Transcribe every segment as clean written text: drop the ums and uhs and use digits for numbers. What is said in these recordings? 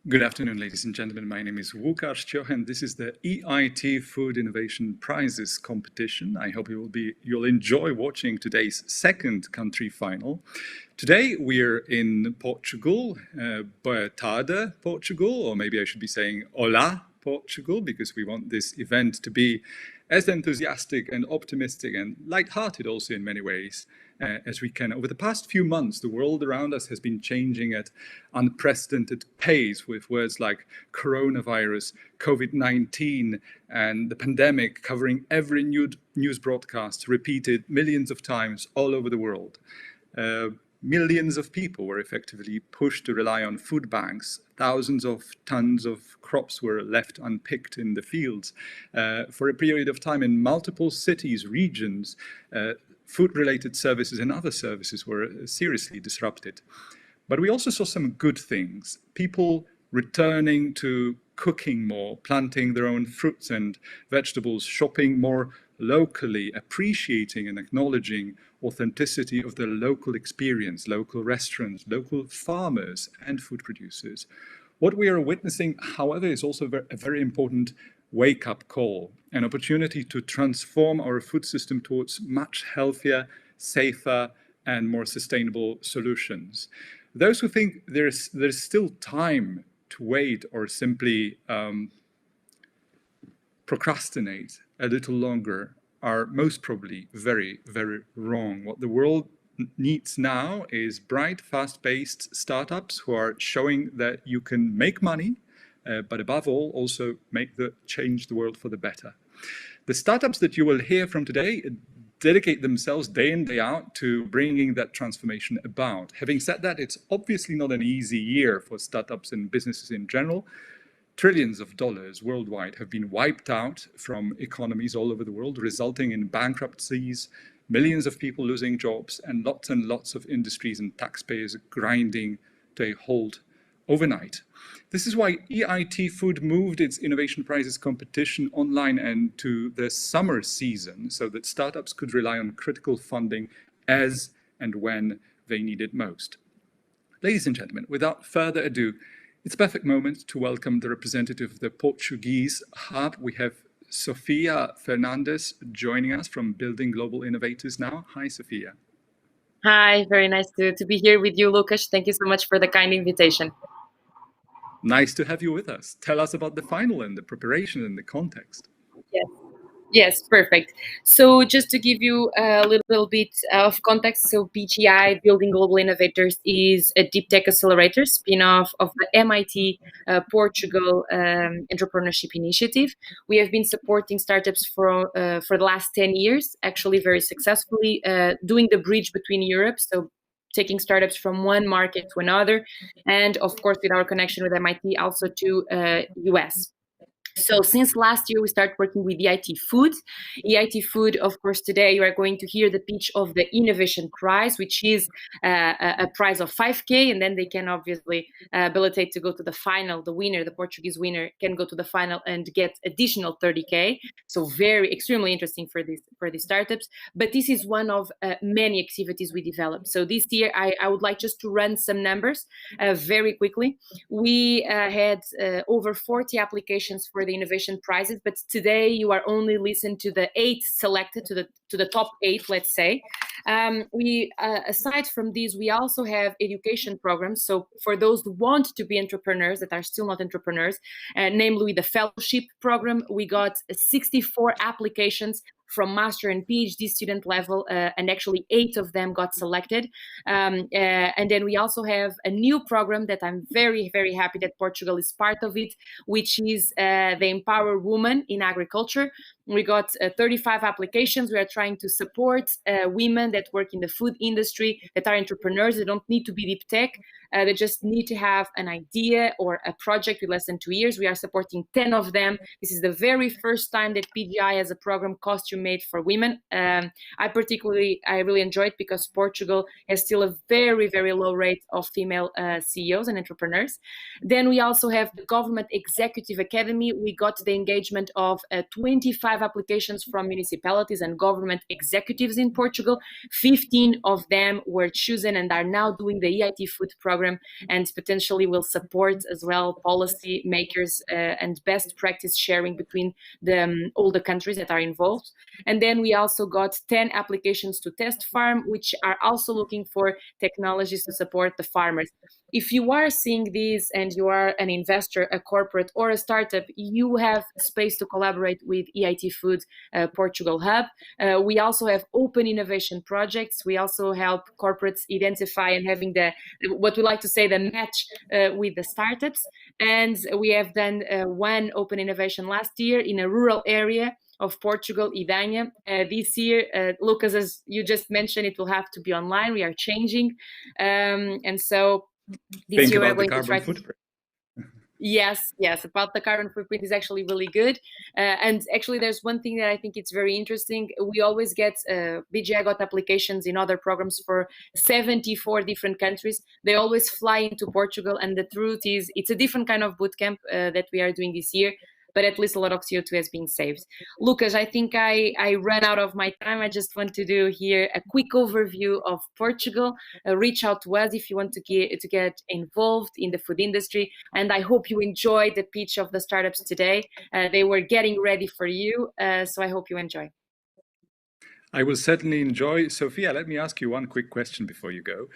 Good afternoon, ladies and gentlemen. My name is Łukasz Cioch, and this is the EIT Food Innovation Prizes competition. I hope you'll enjoy watching today's second country final. Today we're in Portugal, Boa tarde, Portugal, or maybe I should be saying Olá, Portugal, because we want this event to be as enthusiastic and optimistic and light-hearted also in many ways as we can. Over the past few months, the world around us has been changing at unprecedented pace with words like coronavirus, COVID-19, and the pandemic covering every news broadcast, repeated millions of times all over the world. Millions of people were effectively pushed to rely on food banks. Thousands of tons of crops were left unpicked in the fields. For a period of time in multiple cities, regions, food-related services and other services were seriously disrupted. But we also saw some good things. People returning to cooking more, planting their own fruits and vegetables, shopping more locally, appreciating and acknowledging authenticity of the local experience, local restaurants, local farmers and food producers. What we are witnessing, however, is also a very important wake-up call, an opportunity to transform our food system towards much healthier, safer, and more sustainable solutions. Those who think there's still time to wait or simply procrastinate a little longer are most probably very, very wrong. What the world needs now is bright, fast-paced startups who are showing that you can make money, but above all, also change the world for the better. The startups that you will hear from today dedicate themselves day in, day out to bringing that transformation about. Having said that, it's obviously not an easy year for startups and businesses in general. Trillions of dollars worldwide have been wiped out from economies all over the world, resulting in bankruptcies, millions of people losing jobs, and lots of industries and taxpayers grinding to a halt overnight. This is why EIT Food moved its Innovation Prizes competition online and to the summer season so that startups could rely on critical funding as and when they need it most. Ladies and gentlemen, without further ado, it's a perfect moment to welcome the representative of the Portuguese hub. We have Sofia Fernandes joining us from Building Global Innovators now. Hi, Sofia. Hi, very nice to be here with you, Łukasz. Thank you so much for the kind invitation. Nice to have you with us. Tell us about the final and the preparation and the context. Yes, perfect. So just to give you a little bit of context, so BGI, Building Global Innovators, is a deep tech accelerator spin-off of the MIT Portugal Entrepreneurship Initiative. We have been supporting startups for the last 10 years, actually very successfully, doing the bridge between Europe, so taking startups from one market to another, and of course with our connection with MIT also to US. So since last year, we started working with EIT Food. EIT Food, of course, today you are going to hear the pitch of the Innovation Prize, which is a prize of 5K, and then they can obviously abilitate to go to the final. The winner, the Portuguese winner, can go to the final and get additional 30K. So extremely interesting for these startups. But this is one of many activities we developed. So this year, I would like just to run some numbers very quickly. We had over 40 applications for the innovation prizes, but today you are only listening to the 8 selected, to the top 8, let's say. We aside from these, we also have education programs. So for those who want to be entrepreneurs that are still not entrepreneurs, namely the fellowship program, we got 64 applications from master and PhD student level, and actually 8 of them got selected. And then we also have a new program that I'm very, very happy that Portugal is part of it, which is the Empower Women in Agriculture. We got 35 applications. We are trying to support women that work in the food industry, that are entrepreneurs. They don't need to be deep tech. They just need to have an idea or a project with less than 2 years. We are supporting 10 of them. This is the very first time that PGI has a program, Costume made for women. I really enjoy it because Portugal has still a very, very low rate of female CEOs and entrepreneurs. Then we also have the Government Executive Academy. We got the engagement of 25 applications from municipalities and government executives in Portugal. 15 of them were chosen and are now doing the EIT Food program, and potentially will support as well policy makers and best practice sharing between all the countries that are involved. And then we also got 10 applications to Test Farm, which are also looking for technologies to support the farmers. If you are seeing these and you are an investor, a corporate, or a startup, you have space to collaborate with EIT Food Portugal Hub. We also have open innovation projects. We also help corporates identify and having what we like to say, the match with the startups. And we have done one open innovation last year in a rural area of Portugal, Idanha. This year, Lucas, as you just mentioned, it will have to be online. We are changing. And so this year we're going to try to... Yes, about the carbon footprint is actually really good. And actually, there's one thing that I think it's very interesting. We always get, BGI got applications in other programs for 74 different countries. They always fly into Portugal. And the truth is, it's a different kind of bootcamp that we are doing this year. But at least a lot of CO2 has been saved. Lucas, I think I ran out of my time. I just want to do here a quick overview of Portugal. Reach out to us if you want to get involved in the food industry. And I hope you enjoyed the pitch of the startups today. They were getting ready for you. So I hope you enjoy. I will certainly enjoy. Sophia, let me ask you one quick question before you go.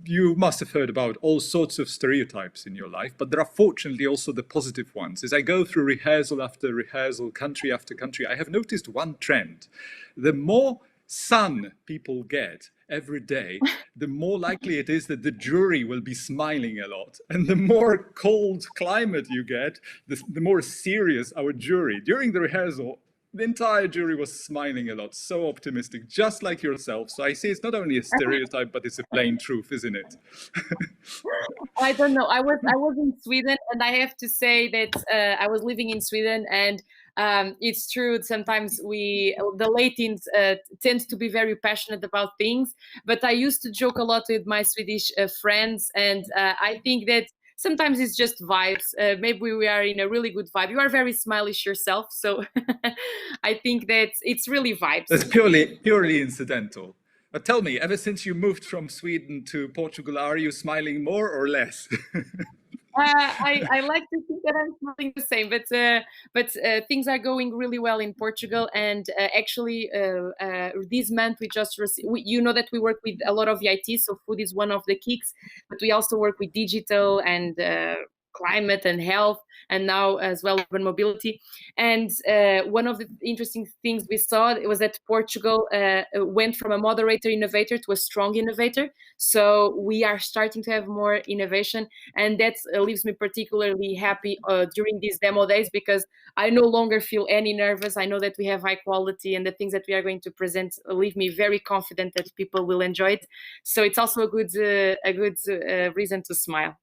You must have heard about all sorts of stereotypes in your life, but there are fortunately also the positive ones. As I go through rehearsal after rehearsal, country after country, I have noticed one trend. The more sun people get every day, the more likely it is that the jury will be smiling a lot. And the more cold climate you get, the more serious our jury. During the rehearsal, the entire jury was smiling a lot, so optimistic, just like yourself. So I see it's not only a stereotype, but it's a plain truth, isn't it? I don't know. I was in Sweden, and I have to say that I was living in Sweden, and it's true. Sometimes the Latins tend to be very passionate about things. But I used to joke a lot with my Swedish friends, and I think that sometimes it's just vibes. Maybe we are in a really good vibe. You are very smilish yourself, so I think that it's really vibes. It's purely incidental. But tell me, ever since you moved from Sweden to Portugal, are you smiling more or less? I like to think that I'm smiling the same, but things are going really well in Portugal. And actually, this month we just received. You know that we work with a lot of EIT, so food is one of the kicks. But we also work with digital and climate and health, and now as well urban mobility. And one of the interesting things we saw was that Portugal went from a moderator innovator to a strong innovator. So we are starting to have more innovation, and that leaves me particularly happy during these demo days, because I no longer feel any nervous. I know that we have high quality, and the things that we are going to present leave me very confident that people will enjoy it. So it's also a good reason to smile.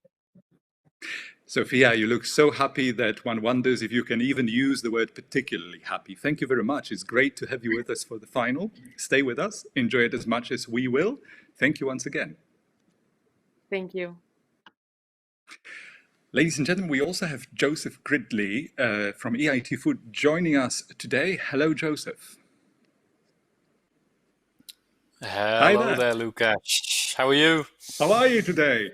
Sophia, you look so happy that one wonders if you can even use the word particularly happy. Thank you very much. It's great to have you with us for the final. Stay with us. Enjoy it as much as we will. Thank you once again. Thank you. Ladies and gentlemen, we also have Joseph Gridley from EIT Food joining us today. Hello, Joseph. Hello there, Lucas. How are you? How are you today?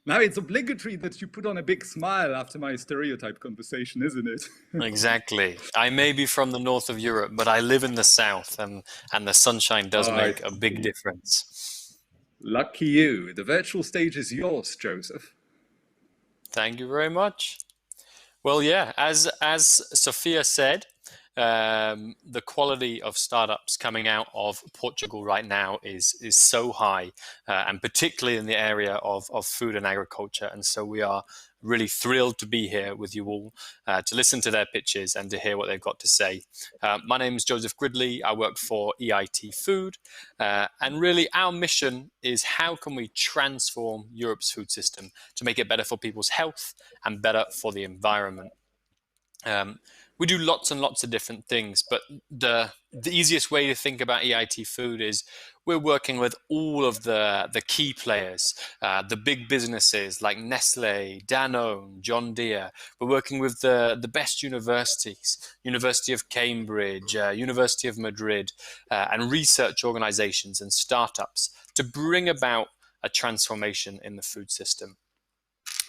Now, it's obligatory that you put on a big smile after my stereotype conversation, isn't it? Exactly. I may be from the north of Europe, but I live in the south, and the sunshine does make a big difference. Lucky you. The virtual stage is yours, Joseph. Thank you very much. Well, yeah, as Sophia said, the quality of startups coming out of Portugal right now is so high, and particularly in the area of food and agriculture. And so we are really thrilled to be here with you all to listen to their pitches and to hear what they've got to say. My name is Joseph Gridley. I work for EIT Food. And really our mission is how can we transform Europe's food system to make it better for people's health and better for the environment. we do lots and lots of different things, but the easiest way to think about EIT Food is we're working with all of the key players, the big businesses like Nestle, Danone, John Deere. We're working with the best universities, University of Cambridge, University of Madrid, and research organizations and startups to bring about a transformation in the food system.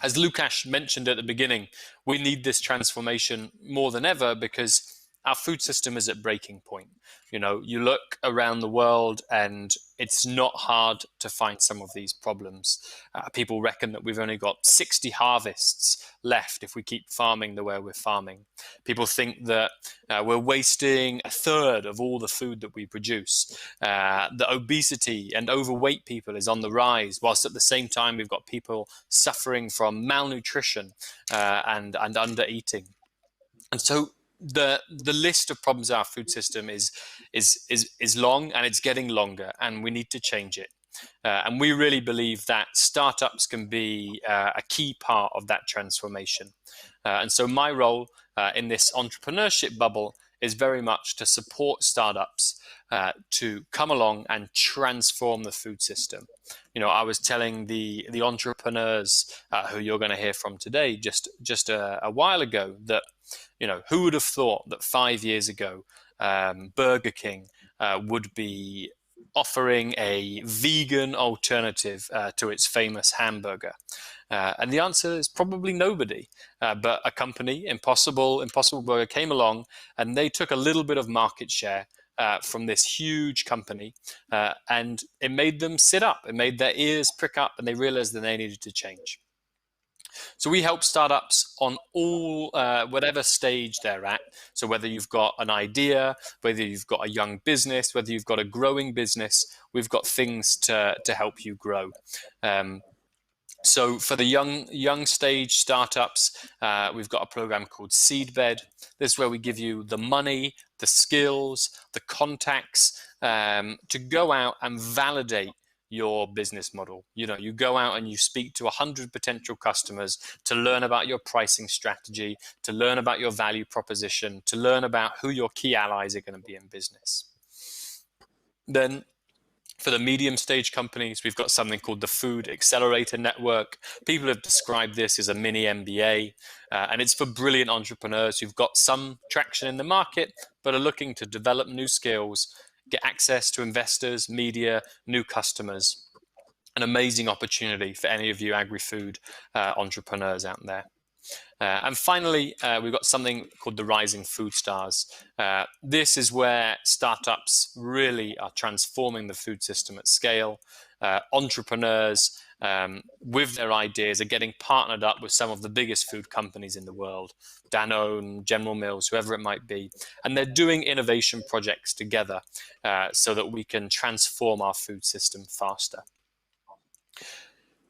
As Lukasz mentioned at the beginning, we need this transformation more than ever because our food system is at breaking point. You know, you look around the world and it's not hard to find some of these problems. People reckon that we've only got 60 harvests left if we keep farming the way we're farming. People think that we're wasting a third of all the food that we produce. The obesity and overweight people is on the rise, whilst at the same time we've got people suffering from malnutrition and undereating. And so the list of problems in our food system is long, and it's getting longer, and we need to change it. And we really believe that startups can be a key part of that transformation. And so my role in this entrepreneurship bubble is very much to support startups to come along and transform the food system. You know, I was telling the entrepreneurs who you're going to hear from today just a while ago that, you know, who would have thought that 5 years ago Burger King would be offering a vegan alternative to its famous hamburger? And the answer is probably nobody. But a company, Impossible Burger, came along and they took a little bit of market share from this huge company, and it made them sit up. It made their ears prick up, and they realized that they needed to change. So we help startups on all, whatever stage they're at. So whether you've got an idea, whether you've got a young business, whether you've got a growing business, we've got things to help you grow. So for the young stage startups, we've got a program called Seedbed. This is where we give you the money, the skills, the contacts to go out and validate your business model. You know, you go out and you speak to 100 potential customers to learn about your pricing strategy, to learn about your value proposition, to learn about who your key allies are going to be in business. Then for the medium stage companies, we've got something called the Food Accelerator Network. People have described this as a mini MBA, and it's for brilliant entrepreneurs who've got some traction in the market, but are looking to develop new skills, get access to investors, media, new customers. An amazing opportunity for any of you agri-food entrepreneurs out there. And finally, we've got something called the Rising Food Stars. This is where startups really are transforming the food system at scale. Entrepreneurs with their ideas are getting partnered up with some of the biggest food companies in the world, Danone, General Mills, whoever it might be. And they're doing innovation projects together so that we can transform our food system faster.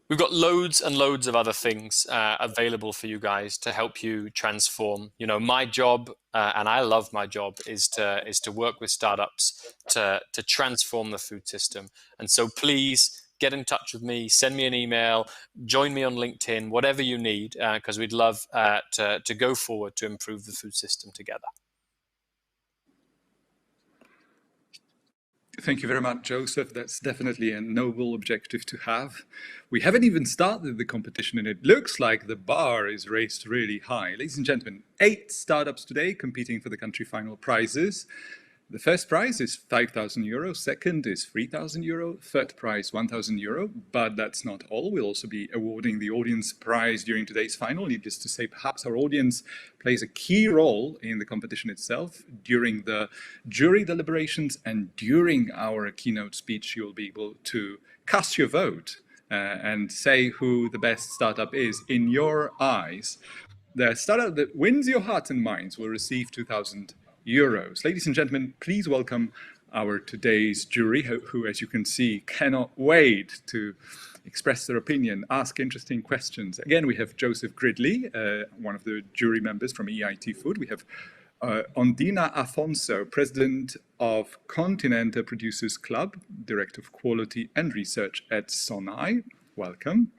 We've got loads and loads of other things available for you guys to help you transform. You know, my job, and I love my job, is to work with startups to transform the food system. And so please get in touch with me, send me an email, join me on LinkedIn, whatever you need, because we'd love to go forward to improve the food system together. Thank you very much, Joseph. That's definitely a noble objective to have. We haven't even started the competition, and it looks like the bar is raised really high. Ladies and gentlemen, 8 startups today competing for the country final prizes. The first prize is €5,000, second is €3,000, third prize €1,000, but that's not all. We'll also be awarding the audience prize during today's final. Needless to say, perhaps our audience plays a key role in the competition itself. During the jury deliberations and during our keynote speech, you'll be able to cast your vote and say who the best startup is in your eyes. The startup that wins your hearts and minds will receive €2,000. Ladies and gentlemen, please welcome our today's jury, who, as you can see, cannot wait to express their opinion, ask interesting questions. Again, we have Joseph Gridley, one of the jury members from EIT Food. We have Ondina Afonso, President of Continental Producers Club, Director of Quality and Research at Sonai. Welcome.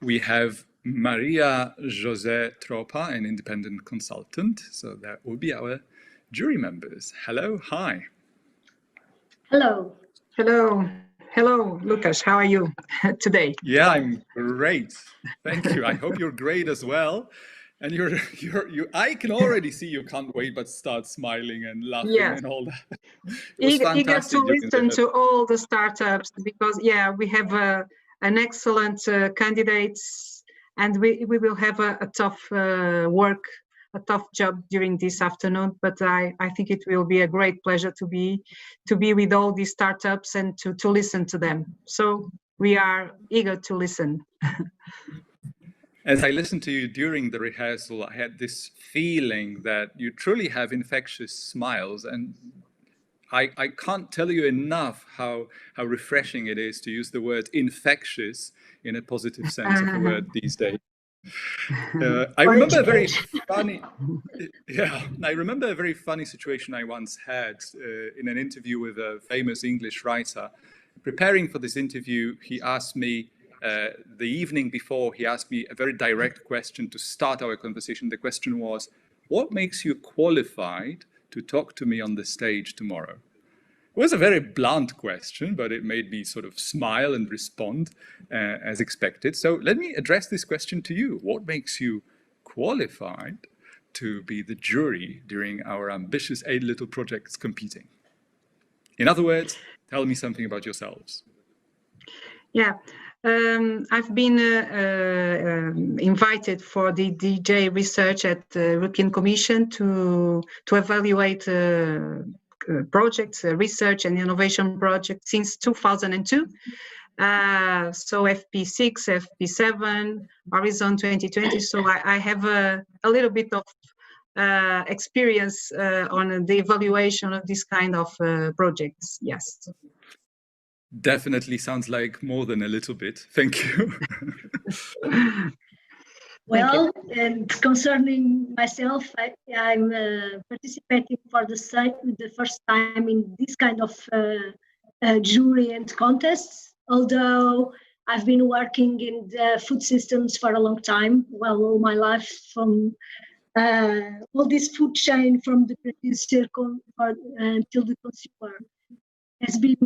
We have Maria José Tropa, an independent consultant. So that will be our jury members. Hello, hi. Hello. Hello. Hello, Lucas. How are you today? Yeah, I'm great. Thank you. I hope you're great as well. And I can already see you can't wait but start smiling and laughing Yes. and all that. It was Eager fantastic. to listen to all the startups because, yeah, we have an excellent candidates and we will have a tough work, a tough job during this afternoon. But I think it will be a great pleasure to be with all these startups and to listen to them. So we are eager to listen. As I listened to you during the rehearsal, I had this feeling that you truly have infectious smiles, and I can't tell you enough how refreshing it is to use the word infectious in a positive sense of the word these days. I remember a very funny, I remember a very funny situation I once had in an interview with a famous English writer. Preparing for this interview, he asked me, the evening before, he asked me a very direct question to start our conversation. The question was, what makes you qualified to talk to me on the stage tomorrow? It was a very blunt question, but it made me sort of smile and respond as expected. So let me address this question to you. What makes you qualified to be the jury during our ambitious 8 Little Projects competing? In other words, tell me something about yourselves. Yeah. I've been invited for the DJ research at the European Commission to evaluate projects, research and innovation projects since 2002. So FP6, FP7, Horizon 2020. So I have a little bit of experience on the evaluation of this kind of projects. Yes. Definitely sounds like more than a little bit. Thank you. Well, and concerning myself, I'm participating for the first time in this kind of jury and contests, although I've been working in the food systems for a long time, well, all my life, from all this food chain from the producer until the consumer has been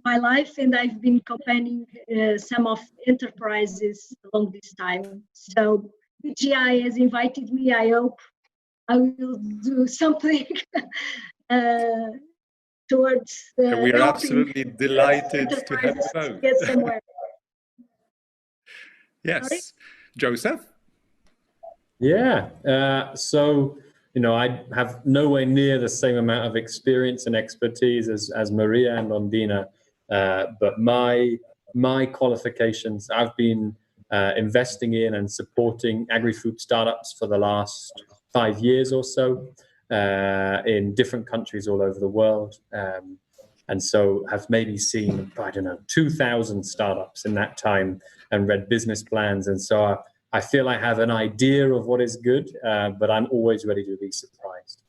my life, and I've been accompanying some of enterprises along this time. So PGI has invited me. I hope I will do something towards we are absolutely delighted to have you both. Get somewhere. Yes. Sorry? Joseph? Yeah. So, I have nowhere near the same amount of experience and expertise as Maria and Ondina, but my qualifications, I've been investing in and supporting agri-food startups for the last 5 years or so in different countries all over the world. And so have maybe seen, 2,000 startups in that time and read business plans. And so I feel I have an idea of what is good, but I'm always ready to be surprised.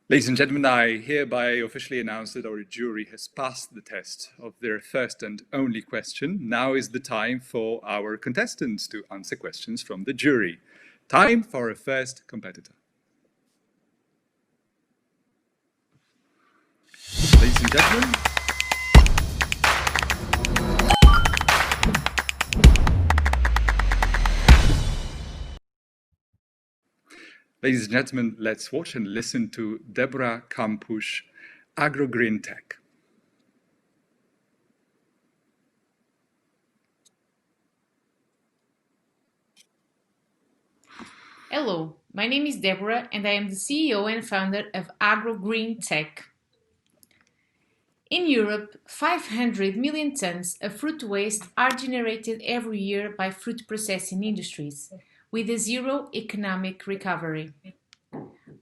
Ladies and gentlemen, I hereby officially announce that our jury has passed the test of their first and only question. Now is the time for our contestants to answer questions from the jury. Time for our first competitor. Ladies and gentlemen, ladies and gentlemen, let's watch and listen to Deborah Kampusch, Agrogreen Tech. Hello, my name is Deborah and I am the CEO and founder of Agrogreen Tech. In Europe, 500 million tons of fruit waste are generated every year by fruit processing industries, with a zero economic recovery.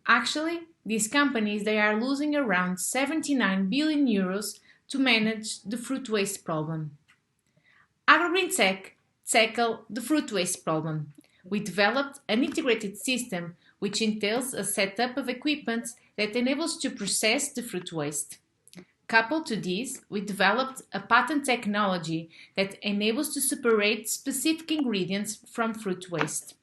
Actually, these companies they are losing around 79 billion euros to manage the fruit waste problem. Agrogreen Tech tackles the fruit waste problem. We developed an integrated system which entails a setup of equipment that enables to process the fruit waste. Coupled to this, we developed a patent technology that enables to separate specific ingredients from fruit waste.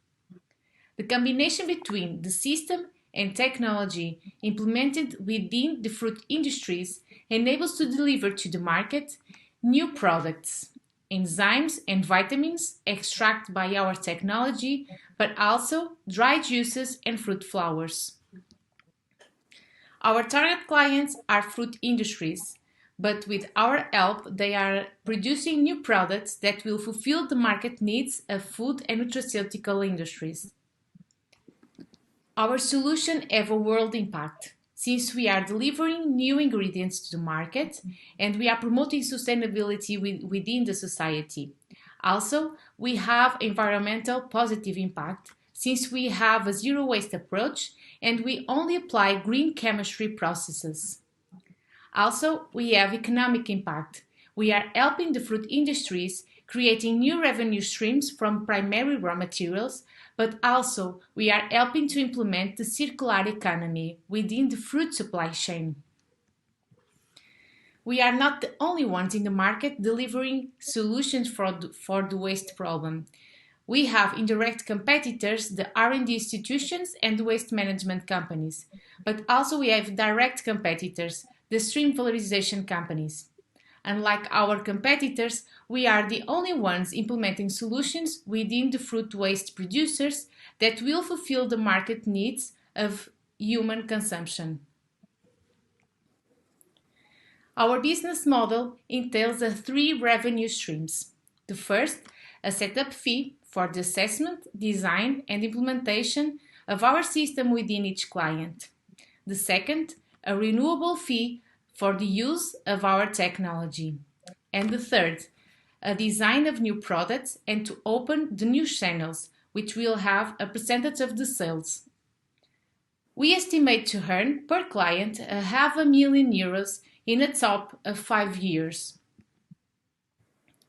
The combination between the system and technology implemented within the fruit industries enables to deliver to the market new products, enzymes and vitamins extracted by our technology, but also dry juices and fruit flowers. Our target clients are fruit industries, but with our help, they are producing new products that will fulfill the market needs of food and nutraceutical industries. Our solution have a world impact, since we are delivering new ingredients to the market and we are promoting sustainability within the society. Also, we have environmental positive impact, since we have a zero waste approach and we only apply green chemistry processes. Also, we have economic impact. We are helping the fruit industries creating new revenue streams from primary raw materials, but also we are helping to implement the circular economy within the fruit supply chain. We are not the only ones in the market delivering solutions for the waste problem. We have indirect competitors, the R&D institutions and the waste management companies. But also we have direct competitors, the stream valorization companies. Unlike our competitors, we are the only ones implementing solutions within the fruit waste producers that will fulfill the market needs of human consumption. Our business model entails 3 revenue streams. The first, a setup fee for the assessment, design, and implementation of our system within each client. The second, a renewable fee for the use of our technology. And the third, a design of new products and to open the new channels, which will have a percentage of the sales. We estimate to earn per client €500,000 in a top of 5 years.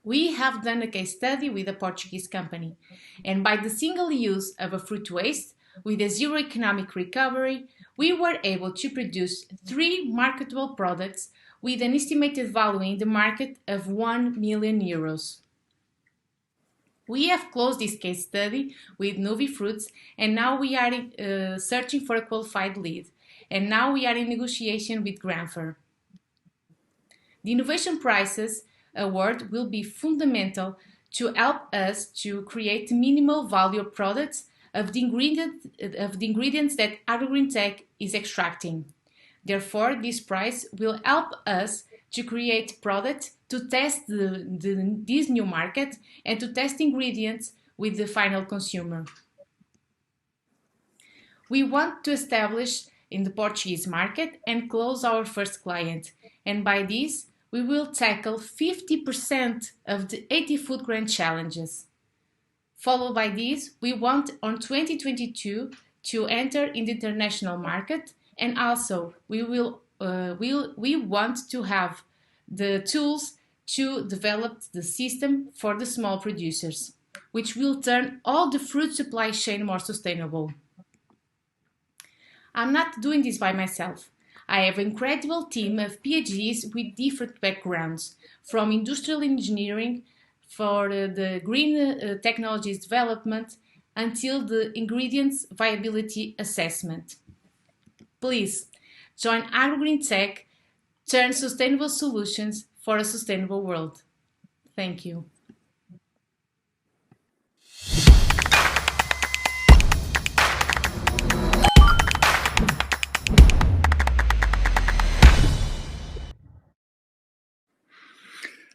We have done a case study with a Portuguese company, and by the single use of a fruit waste with a zero economic recovery, we were able to produce 3 marketable products with an estimated value in the market of €1 million. We have closed this case study with Novi Fruits, and now we are searching for a qualified lead, and now we are in negotiation with Granfer. The Innovation Prizes award will be fundamental to help us to create minimal value products of the ingredients that AgroGreenTech is extracting. Therefore, this prize will help us to create products to test this new market and to test ingredients with the final consumer. We want to establish in the Portuguese market and close our first client, and by this, we will tackle 50% of the 80 food grain challenges. Followed by this, we want on 2022 to enter in the international market, and also we want to have the tools to develop the system for the small producers, which will turn all the fruit supply chain more sustainable. I'm not doing this by myself. I have an incredible team of PhDs with different backgrounds, from industrial engineering for the green technologies development until the ingredients viability assessment. Please join AgroGreenTech, turn sustainable solutions for a sustainable world. Thank you.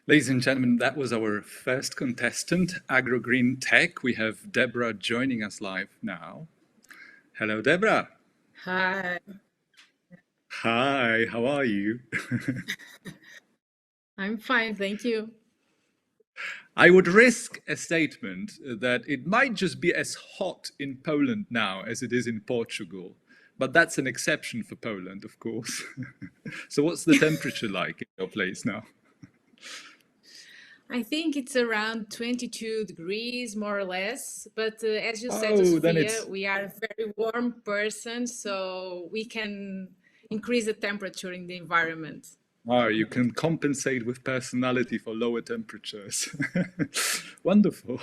Ladies and gentlemen, that was our first contestant, AgroGreenTech. We have Deborah joining us live now. Hello, Deborah. Hi. Hi, how are you? I'm fine, thank you. I would risk a statement that it might just be as hot in Poland now as it is in Portugal, but that's an exception for Poland, of course. So what's the temperature like in your place now? I think it's around 22 degrees, more or less. But as you said, Sophia, we are a very warm person, so we can increase the temperature in the environment. Oh, you can compensate with personality for lower temperatures. Wonderful.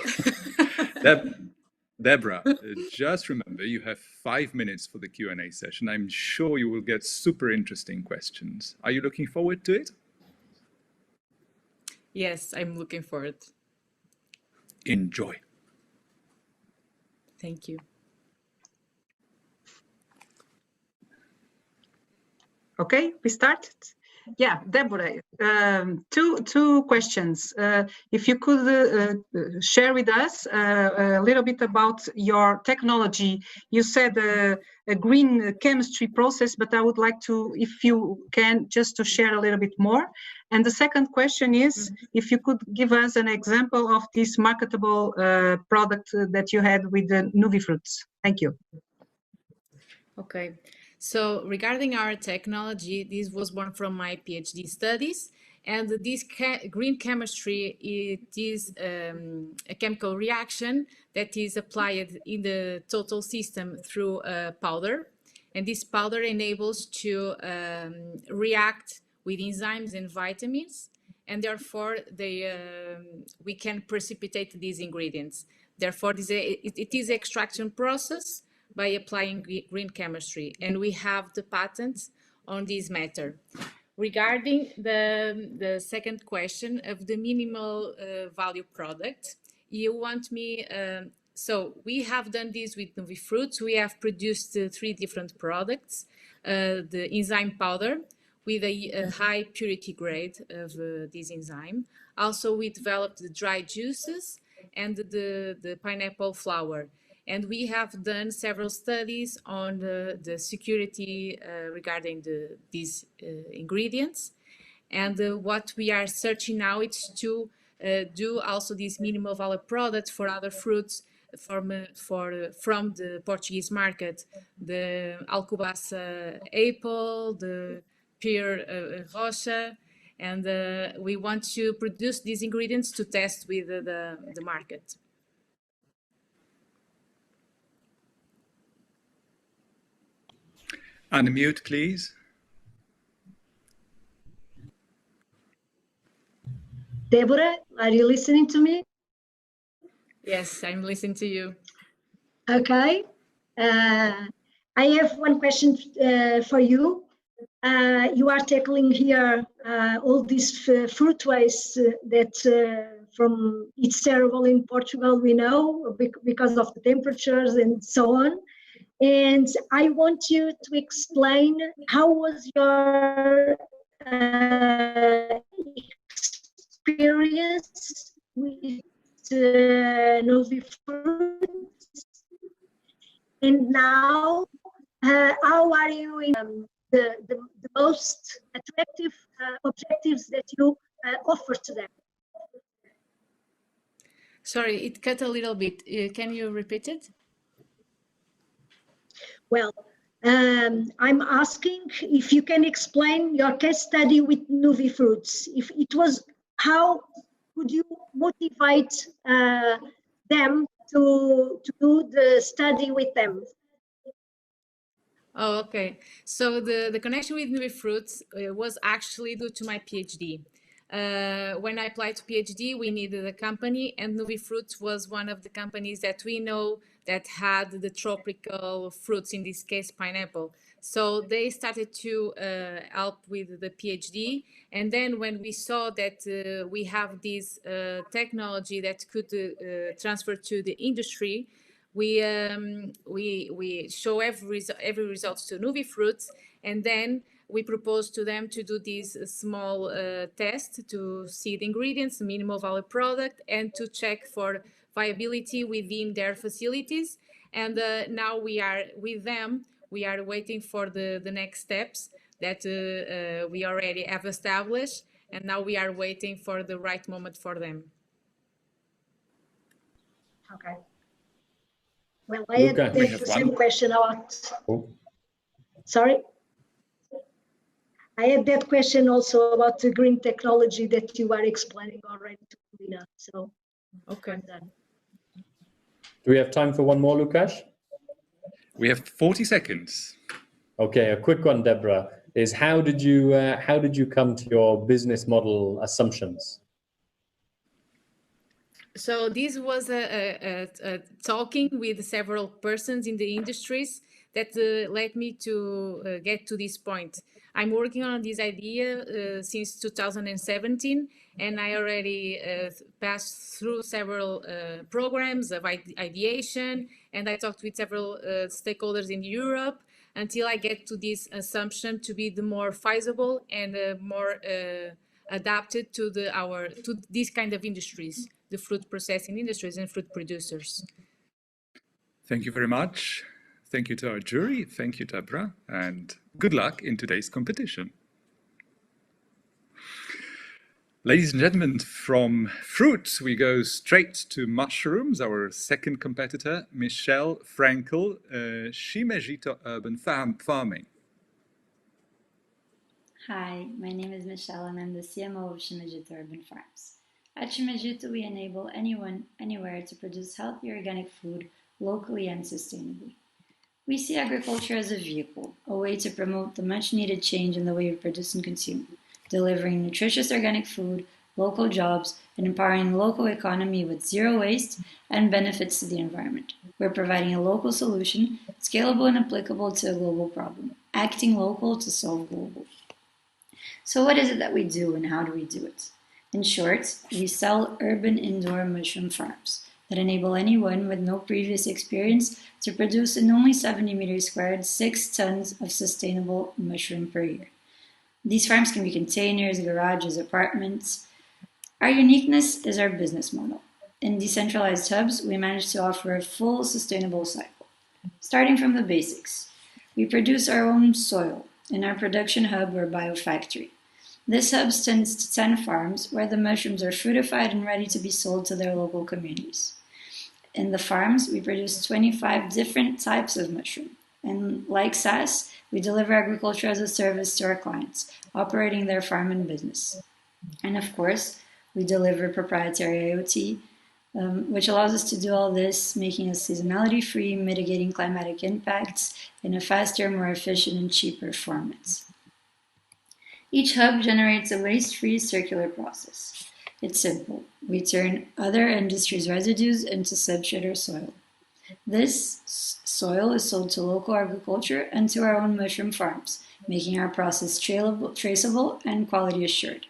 Deborah, just remember you have 5 minutes for the Q&A session. I'm sure you will get super interesting questions. Are you looking forward to it? Yes, I'm looking forward. Enjoy. Thank you. Okay, we start. Yeah, Deborah, two questions. If you could share with us a little bit about your technology. You said a green chemistry process, but I would like to, if you can, just to share a little bit more. And the second question is, if you could give us an example of this marketable product that you had with the Nuvifruits. Thank you. Okay. So regarding our technology, this was born from my PhD studies, and this green chemistry, it is a chemical reaction that is applied in the total system through a powder, and this powder enables to react with enzymes and vitamins, and therefore we can precipitate these ingredients. Therefore, it is an extraction process by applying green chemistry, and we have the patents on this matter. Regarding the second question of the minimal value product, you want me, so we have done this with Nuvifruits. We have produced 3 different products, the enzyme powder with a high purity grade of this enzyme. Also, we developed the dry juices and the pineapple flour. And we have done several studies on the security regarding these ingredients. And what we are searching now is to do also these minimal value products for other fruits from the Portuguese market, the Alcobaça apple, the pear rocha, and we want to produce these ingredients to test with the market. Unmute, please. Deborah, are you listening to me? Yes, I'm listening to you. Okay. I have one question for you. You are tackling here all these fruit waste that from it's terrible in Portugal, we know, because of the temperatures and so on. And I want you to explain how was your experience with Nuvifruits, and now how are you in the most attractive objectives that you offer to them? Sorry, it cut a little bit. Can you repeat it? Well, I'm asking if you can explain your case study with Nuvifruits. If it was, how could you motivate them to do the study with them? Oh, okay. So the connection with Nuvifruits was actually due to my PhD. When I applied to PhD, we needed a company, and Nuvifruits was one of the companies that we know that had the tropical fruits, in this case, pineapple. So they started to help with the PhD. And then when we saw that we have this technology that could transfer to the industry, we show every result to Nuvifruits, and then we propose to them to do this small test to see the ingredients, minimal value product, and to check for viability within their facilities. And now we are with them. We are waiting for the next steps that we already have established, and now we are waiting for the right moment for them. Okay. Well, I had the same question about. Oh. Sorry. I had that question also about the green technology that you are explaining already to Lina. So, okay. I'm done. Do we have time for one more, Lukasz? We have 40 seconds. Okay, a quick one, Deborah. is how did you come to your business model assumptions? So this was a talking with several persons in the industries that led me to get to this point. I'm working on this idea since 2017, and I already passed through several programs of ideation, and I talked with several stakeholders in Europe until I get to this assumption to be the more feasible and more adapted to to these kind of industries, the fruit processing industries and fruit producers. Thank you very much. Thank you to our jury. Thank you, Deborah, and good luck in today's competition. Ladies and gentlemen, from fruit, we go straight to mushrooms. Our second competitor, Michelle Frankel, Shimejito Urban Farming. Hi, my name is Michelle and I'm the CMO of Shimejito Urban Farms. At Shimejito, we enable anyone, anywhere to produce healthy organic food locally and sustainably. We see agriculture as a vehicle, a way to promote the much-needed change in the way we produce and consume, delivering nutritious organic food, local jobs, and empowering the local economy with zero waste and benefits to the environment. We're providing a local solution, scalable and applicable to a global problem, acting local to solve global. So what is it that we do and how do we do it? In short, we sell urban indoor mushroom farms that enable anyone with no previous experience to produce in only 70 meters squared 6 tons of sustainable mushroom per year. These farms can be containers, garages, apartments. Our uniqueness is our business model. In decentralized hubs, we manage to offer a full sustainable cycle. Starting from the basics, we produce our own soil in our production hub or biofactory. This hub tends to 10 farms where the mushrooms are fruitified and ready to be sold to their local communities. In the farms, we produce 25 different types of mushroom. And like SaaS, we deliver agriculture as a service to our clients, operating their farm and business. And of course, we deliver proprietary IoT, which allows us to do all this, making us seasonality-free, mitigating climatic impacts in a faster, more efficient, and cheaper format. Each hub generates a waste-free circular process. It's simple. We turn other industries' residues into substrate or soil. This soil is sold to local agriculture and to our own mushroom farms, making our process traceable and quality assured.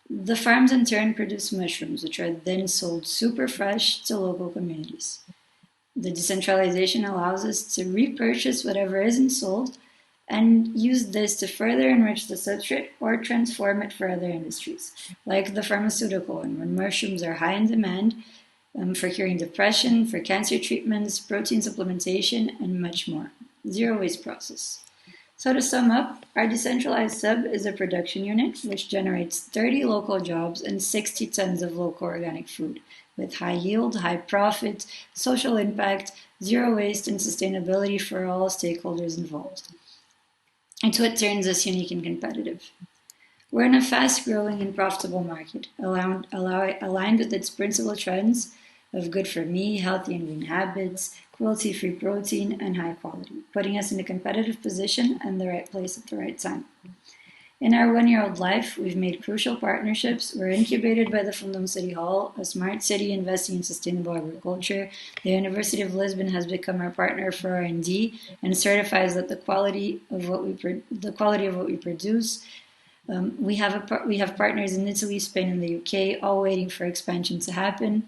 The farms in turn produce mushrooms, which are then sold super fresh to local communities. The decentralization allows us to repurchase whatever isn't sold and use this to further enrich the substrate or transform it for other industries, like the pharmaceutical, and when mushrooms are high in demand for curing depression, for cancer treatments, protein supplementation, and much more. Zero waste process. So to sum up, our decentralized hub is a production unit which generates 30 local jobs and 60 tons of local organic food with high yield, high profit, social impact, zero waste, and sustainability for all stakeholders involved. It's what turns us unique and competitive. We're in a fast-growing and profitable market, aligned with its principal trends of good for me, healthy and green habits, cruelty-free protein, and high quality, putting us in a competitive position and the right place at the right time. In our one-year-old life, we've made crucial partnerships. We're incubated by the Fundão City Hall, a smart city investing in sustainable agriculture. The University of Lisbon has become our partner for R&D and certifies that the quality of what we produce. We have partners in Italy, Spain, and the UK, all waiting for expansion to happen.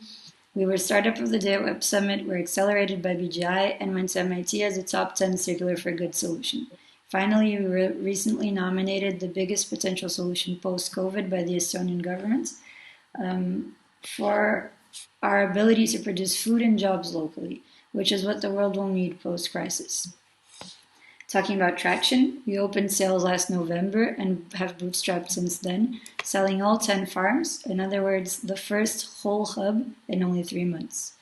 We were Startup of the Day at Web Summit, we're accelerated by BGI, and went to MIT as a top 10 Circular for Good solution. Finally, we were recently nominated the biggest potential solution post-COVID by the Estonian government for our ability to produce food and jobs locally, which is what the world will need post-crisis. Talking about traction, we opened sales last November and have bootstrapped since then, selling all 10 farms, in other words, the first whole hub in only 3 months.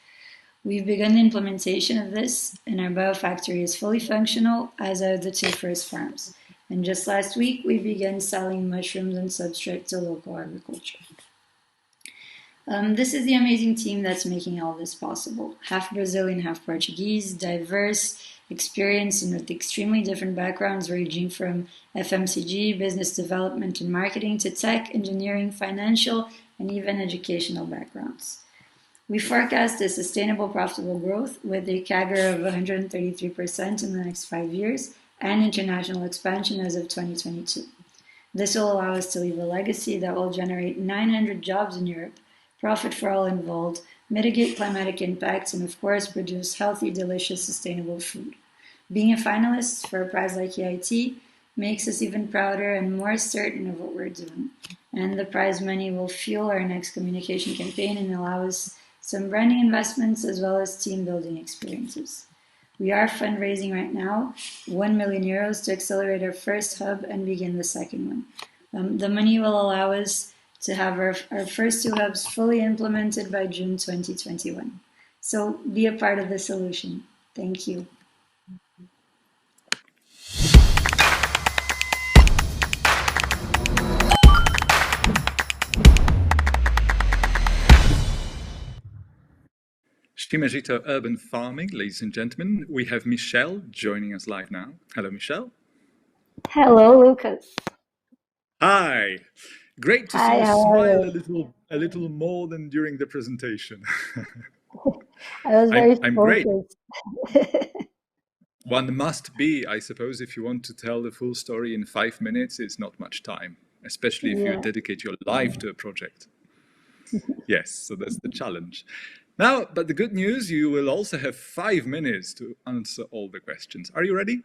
We've begun the implementation of this, and our biofactory is fully functional, as are the 2 first farms. And just last week, we began selling mushrooms and substrate to local agriculture. This is the amazing team that's making all this possible. Half Brazilian, half Portuguese, diverse, experienced and with extremely different backgrounds ranging from FMCG, business development and marketing, to tech, engineering, financial, and even educational backgrounds. We forecast a sustainable, profitable growth with a CAGR of 133% in the next 5 years and international expansion as of 2022. This will allow us to leave a legacy that will generate 900 jobs in Europe, profit for all involved, mitigate climatic impacts, and of course, produce healthy, delicious, sustainable food. Being a finalist for a prize like EIT makes us even prouder and more certain of what we're doing. And the prize money will fuel our next communication campaign and allow us some branding investments as well as team building experiences. We are fundraising right now, 1 million euros to accelerate our first hub and begin the second one. The money will allow us to have our first 2 hubs fully implemented by June 2021. So be a part of the solution. Thank you. Shimejito Urban Farming, ladies and gentlemen. We have Michelle joining us live now. Hello, Michelle. Hello, Lucas. Hi. Great to see Hi, you how are smile a little more than during the presentation. I was very I'm great. focused. One must be, I suppose, if you want to tell the full story in 5 minutes, it's not much time, especially if you Yeah. dedicate your life to a project. Yes, so that's the challenge. Now, but the good news, you will also have 5 minutes to answer all the questions. Are you ready?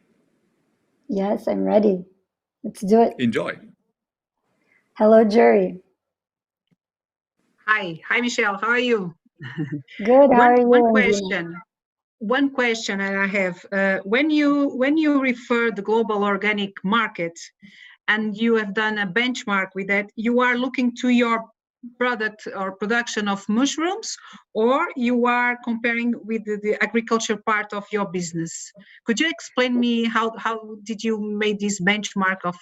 Yes, I'm ready. Let's do it. Enjoy. Hello, jury. Hi, Michelle. How are you? Good. How are you? One question that I have. When you refer the global organic market, and you have done a benchmark with that, you are looking to your product or production of mushrooms, or you are comparing with the agriculture part of your business? Could you explain me how did you make this benchmark of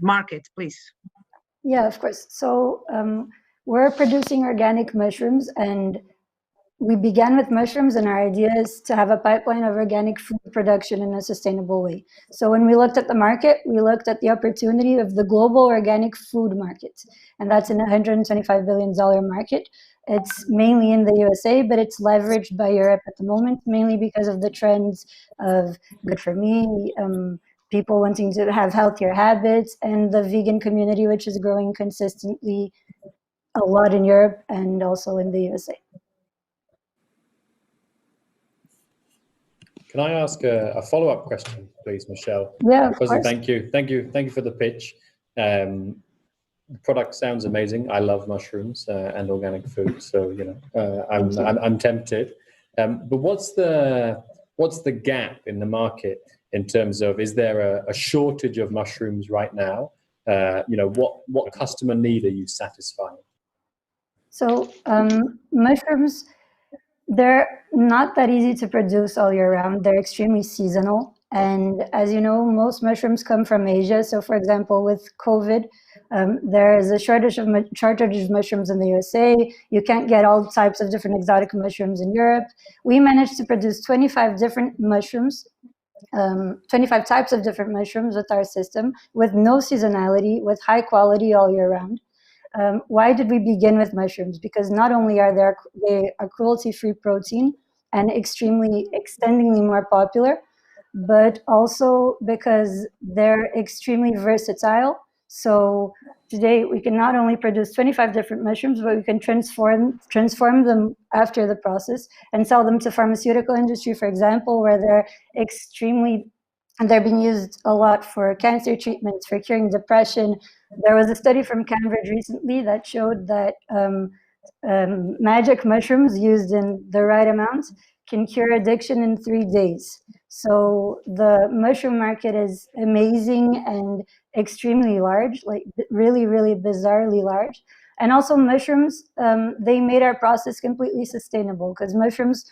market, please? Yeah, of course. So we're producing organic mushrooms, and we began with mushrooms, and our idea is to have a pipeline of organic food production in a sustainable way. So when we looked at the market, we looked at the opportunity of the global organic food market, and that's an $125 billion market. It's mainly in the USA, but it's leveraged by Europe at the moment, mainly because of the trends of good for me, people wanting to have healthier habits, and the vegan community, which is growing consistently a lot in Europe and also in the USA. Can I ask a follow-up question, please, Michelle? Yeah, of course. Thank you for the pitch. The product sounds amazing. I love mushrooms and organic food, so I'm tempted. But what's the gap in the market in terms of, is there a shortage of mushrooms right now? What customer need are you satisfying? So mushrooms, they're not that easy to produce all year round. They're extremely seasonal. And as you know, most mushrooms come from Asia. So for example, with COVID, there is a shortage of mushrooms in the USA. You can't get all types of different exotic mushrooms in Europe. We managed to produce 25 different mushrooms, 25 types of different mushrooms with our system, with no seasonality, with high quality all year round. Why did we begin with mushrooms? Because not only are they a cruelty-free protein and extendingly more popular, but also because they're extremely versatile. So today we can not only produce 25 different mushrooms, but we can transform them after the process and sell them to pharmaceutical industry, for example, where they're being used a lot for cancer treatments, for curing depression. There was a study from Cambridge recently that showed that magic mushrooms used in the right amount can cure addiction in 3 days. So the mushroom market is amazing and extremely large, like really, really bizarrely large. And also mushrooms, they made our process completely sustainable, because mushrooms,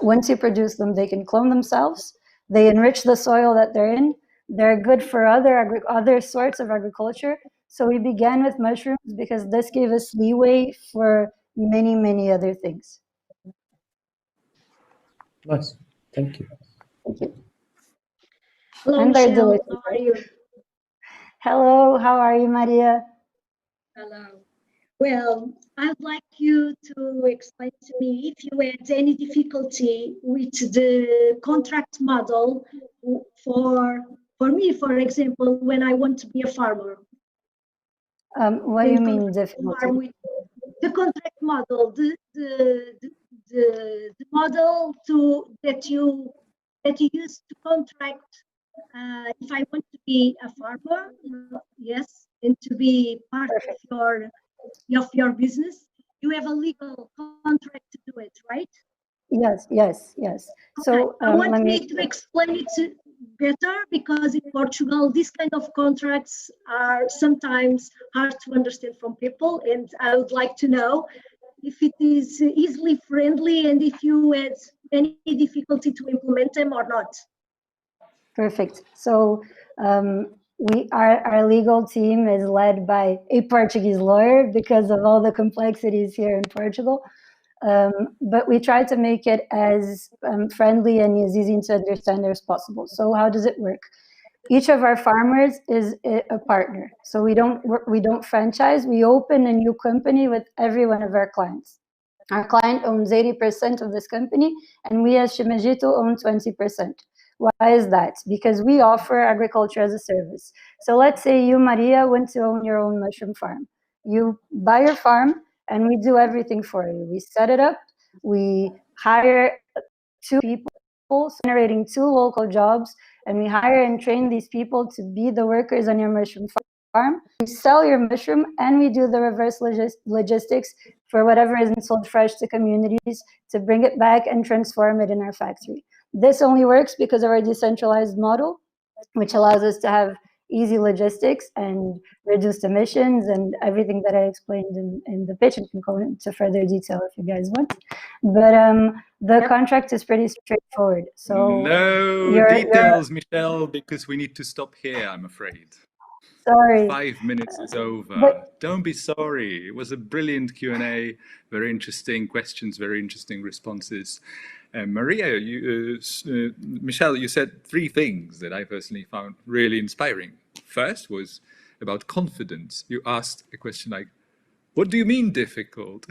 once you produce them, they can clone themselves. They enrich the soil that they're in. They're good for other sorts of agriculture. So we began with mushrooms because this gave us leeway for many, many other things. Nice. Thank you. Thank you. Hello, And they're Michelle. delicious. How are you? Hello, how are you, Maria? Hello. Well, I'd like you to explain to me if you had any difficulty with the contract model for me, for example, when I want to be a farmer. What do you mean difficulty? The contract model, the model that you use to contract. If I want to be a farmer, yes, and to be part of your business, you have a legal contract to do it, right? Yes. So I want me to explain it better, because in Portugal, these kind of contracts are sometimes hard to understand from people, and I would like to know if it is easily friendly and if you had any difficulty to implement them or not. Perfect. So our legal team is led by a Portuguese lawyer because of all the complexities here in Portugal. But we try to make it as friendly and as easy to understand as possible. So how does it work? Each of our farmers is a partner. So we don't franchise. We open a new company with every one of our clients. Our client owns 80% of this company, and we as Shimajito own 20%. Why is that? Because we offer agriculture as a service. So let's say you, Maria, want to own your own mushroom farm. You buy your farm, and we do everything for you. We set it up. We hire 2 people, generating 2 local jobs, and we hire and train these people to be the workers on your mushroom farm. We sell your mushroom, and we do the reverse logistics for whatever isn't sold fresh to communities to bring it back and transform it in our factory. This only works because of our decentralized model, which allows us to have easy logistics and reduced emissions and everything that I explained in the pitch, and can go into further detail if you guys want. But the contract is pretty straightforward. So no details, Michelle, because we need to stop here, I'm afraid. Sorry. 5 minutes is over. Don't be sorry. It was a brilliant Q&A, very interesting questions, very interesting responses. Maria, Michelle, you said 3 things that I personally found really inspiring. First was about confidence. You asked a question like, what do you mean difficult?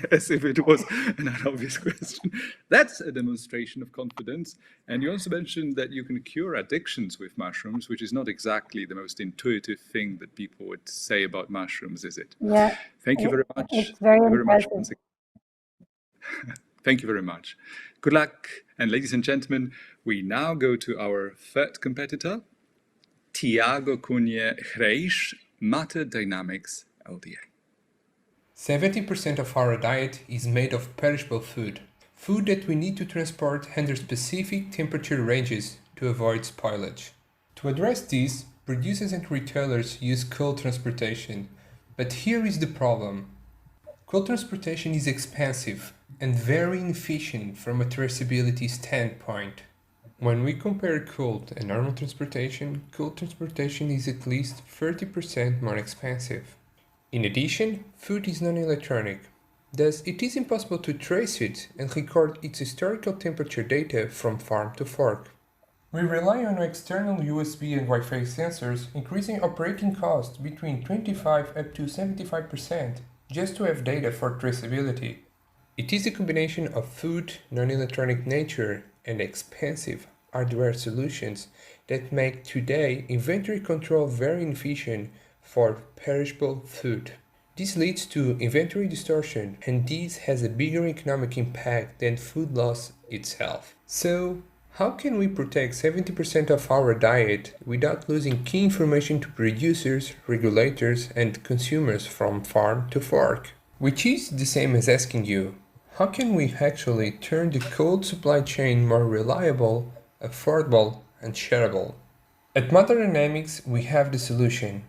As if it was an obvious question. That's a demonstration of confidence. And you also mentioned that you can cure addictions with mushrooms, which is not exactly the most intuitive thing that people would say about mushrooms, is it? Yeah. Thank you very much. It's very impressive. Thank you very much. Good luck. And ladies and gentlemen, we now go to our third competitor, Tiago Cunha Reis, Matter Dynamics LDA. 70% of our diet is made of perishable food that we need to transport under specific temperature ranges to avoid spoilage. To address this, producers and retailers use cold transportation, but here is the problem. Cold transportation is expensive and very inefficient from a traceability standpoint. When we compare cold and normal transportation, cold transportation is at least 30% more expensive. In addition, food is non-electronic, thus it is impossible to trace it and record its historical temperature data from farm to fork. We rely on external USB and Wi-Fi sensors, increasing operating costs between 25 up to 75% just to have data for traceability. It is a combination of food, non-electronic nature, and expensive hardware solutions that make today inventory control very inefficient for perishable food. This leads to inventory distortion, and this has a bigger economic impact than food loss itself. So, how can we protect 70% of our diet without losing key information to producers, regulators, and consumers from farm to fork? Which is the same as asking you, how can we actually turn the cold supply chain more reliable, affordable, and shareable? At Matter Dynamics, we have the solution.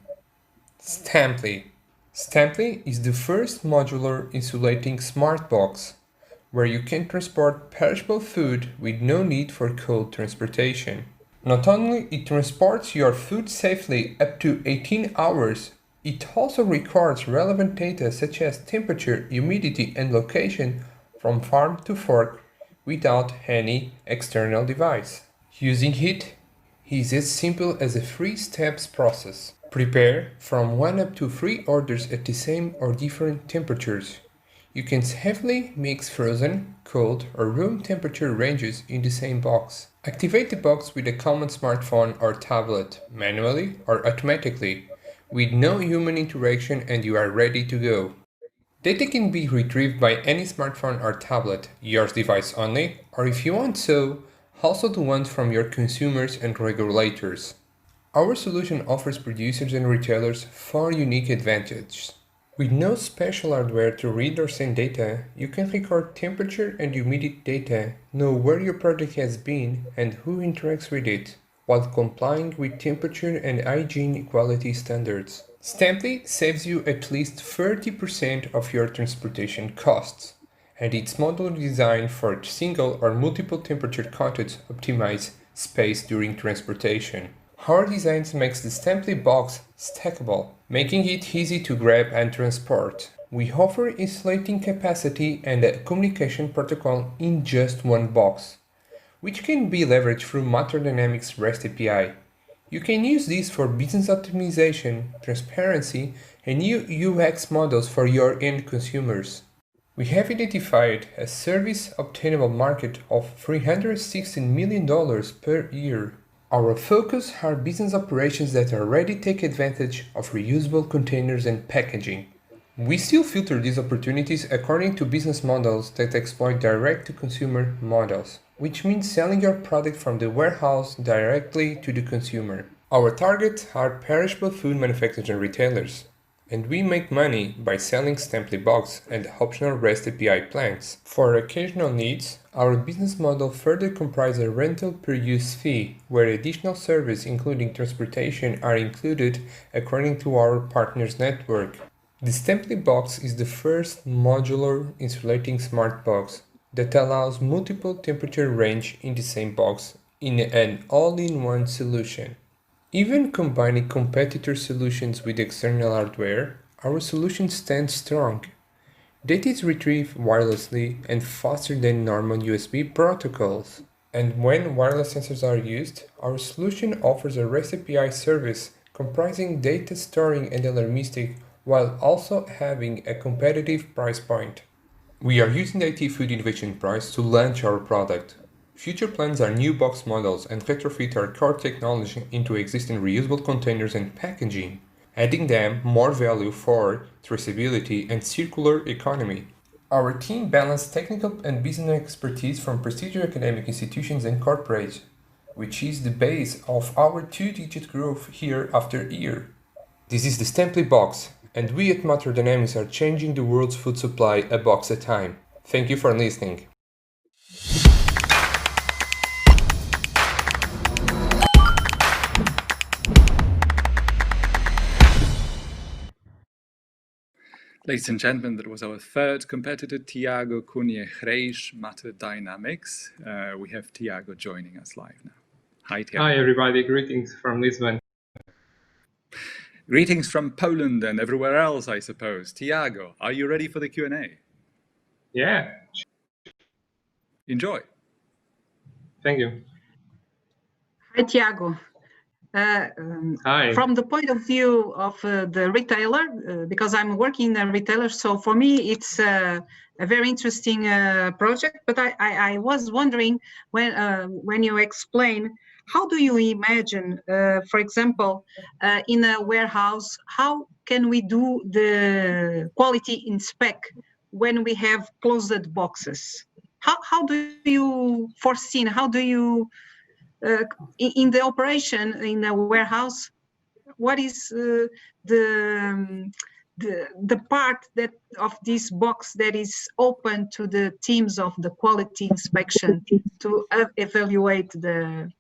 Stamply. Stamply is the first modular insulating smart box, where you can transport perishable food with no need for cold transportation. Not only it transports your food safely up to 18 hours, it also records relevant data such as temperature, humidity, and location from farm to fork, without any external device. Using it is as simple as a 3 steps process. Prepare from 1 up to 3 orders at the same or different temperatures. You can safely mix frozen, cold, or room temperature ranges in the same box. Activate the box with a common smartphone or tablet, manually or automatically, with no human interaction, and you are ready to go. Data can be retrieved by any smartphone or tablet, yours device only, or if you want so, also the ones from your consumers and regulators. Our solution offers producers and retailers 4 unique advantages. With no special hardware to read or send data, you can record temperature and humidity data, know where your product has been and who interacts with it, while complying with temperature and hygiene quality standards. Stamply saves you at least 30% of your transportation costs, and its modular design for single or multiple temperature contents optimize space during transportation. Our design makes the Stamply box stackable, making it easy to grab and transport. We offer insulating capacity and a communication protocol in just one box, which can be leveraged through Matter Dynamics REST API. You can use this for business optimization, transparency, and new UX models for your end consumers. We have identified a service obtainable market of $316 million per year. Our focus are business operations that already take advantage of reusable containers and packaging. We still filter these opportunities according to business models that exploit direct-to-consumer models, which means selling your product from the warehouse directly to the consumer. Our targets are perishable food manufacturers and retailers, and we make money by selling Stamply box and optional REST API plans. For occasional needs, our business model further comprises a rental per use fee, where additional services including transportation are included according to our partners network. The Stamply box is the first modular insulating smart box that allows multiple temperature range in the same box in an all-in-one solution. Even combining competitor solutions with external hardware, our solution stands strong. Data is retrieved wirelessly and faster than normal USB protocols. And when wireless sensors are used, our solution offers a REST API service comprising data storing and alarmistic, while also having a competitive price point. We are using the EIT Food Innovation Prize to launch our product. Future plans are new box models and retrofit our core technology into existing reusable containers and packaging, adding them more value for traceability and circular economy. Our team balances technical and business expertise from prestigious academic institutions and corporates, which is the base of our 2-digit growth year after year. This is the Stamply box, and we at Matter Dynamics are changing the world's food supply a box at a time. Thank you for listening. Ladies and gentlemen, that was our third competitor, Tiago Cunha Reis, Matter Dynamics. We have Tiago joining us live now. Hi, Tiago. Hi, everybody. Greetings from Lisbon. Greetings from Poland and everywhere else, I suppose. Tiago, are you ready for the Q&A? Yeah. Enjoy. Thank you. Hi, Tiago. Hi. From the point of view of the retailer, because I'm working in a retailer, so for me it's a very interesting project. But I was wondering when you explain, how do you imagine, for example, in a warehouse, how can we do the quality inspect when we have closed boxes? How do you foresee? How do you in the operation in a warehouse, what is the part that of this box that is open to the teams of the quality inspection to evaluate the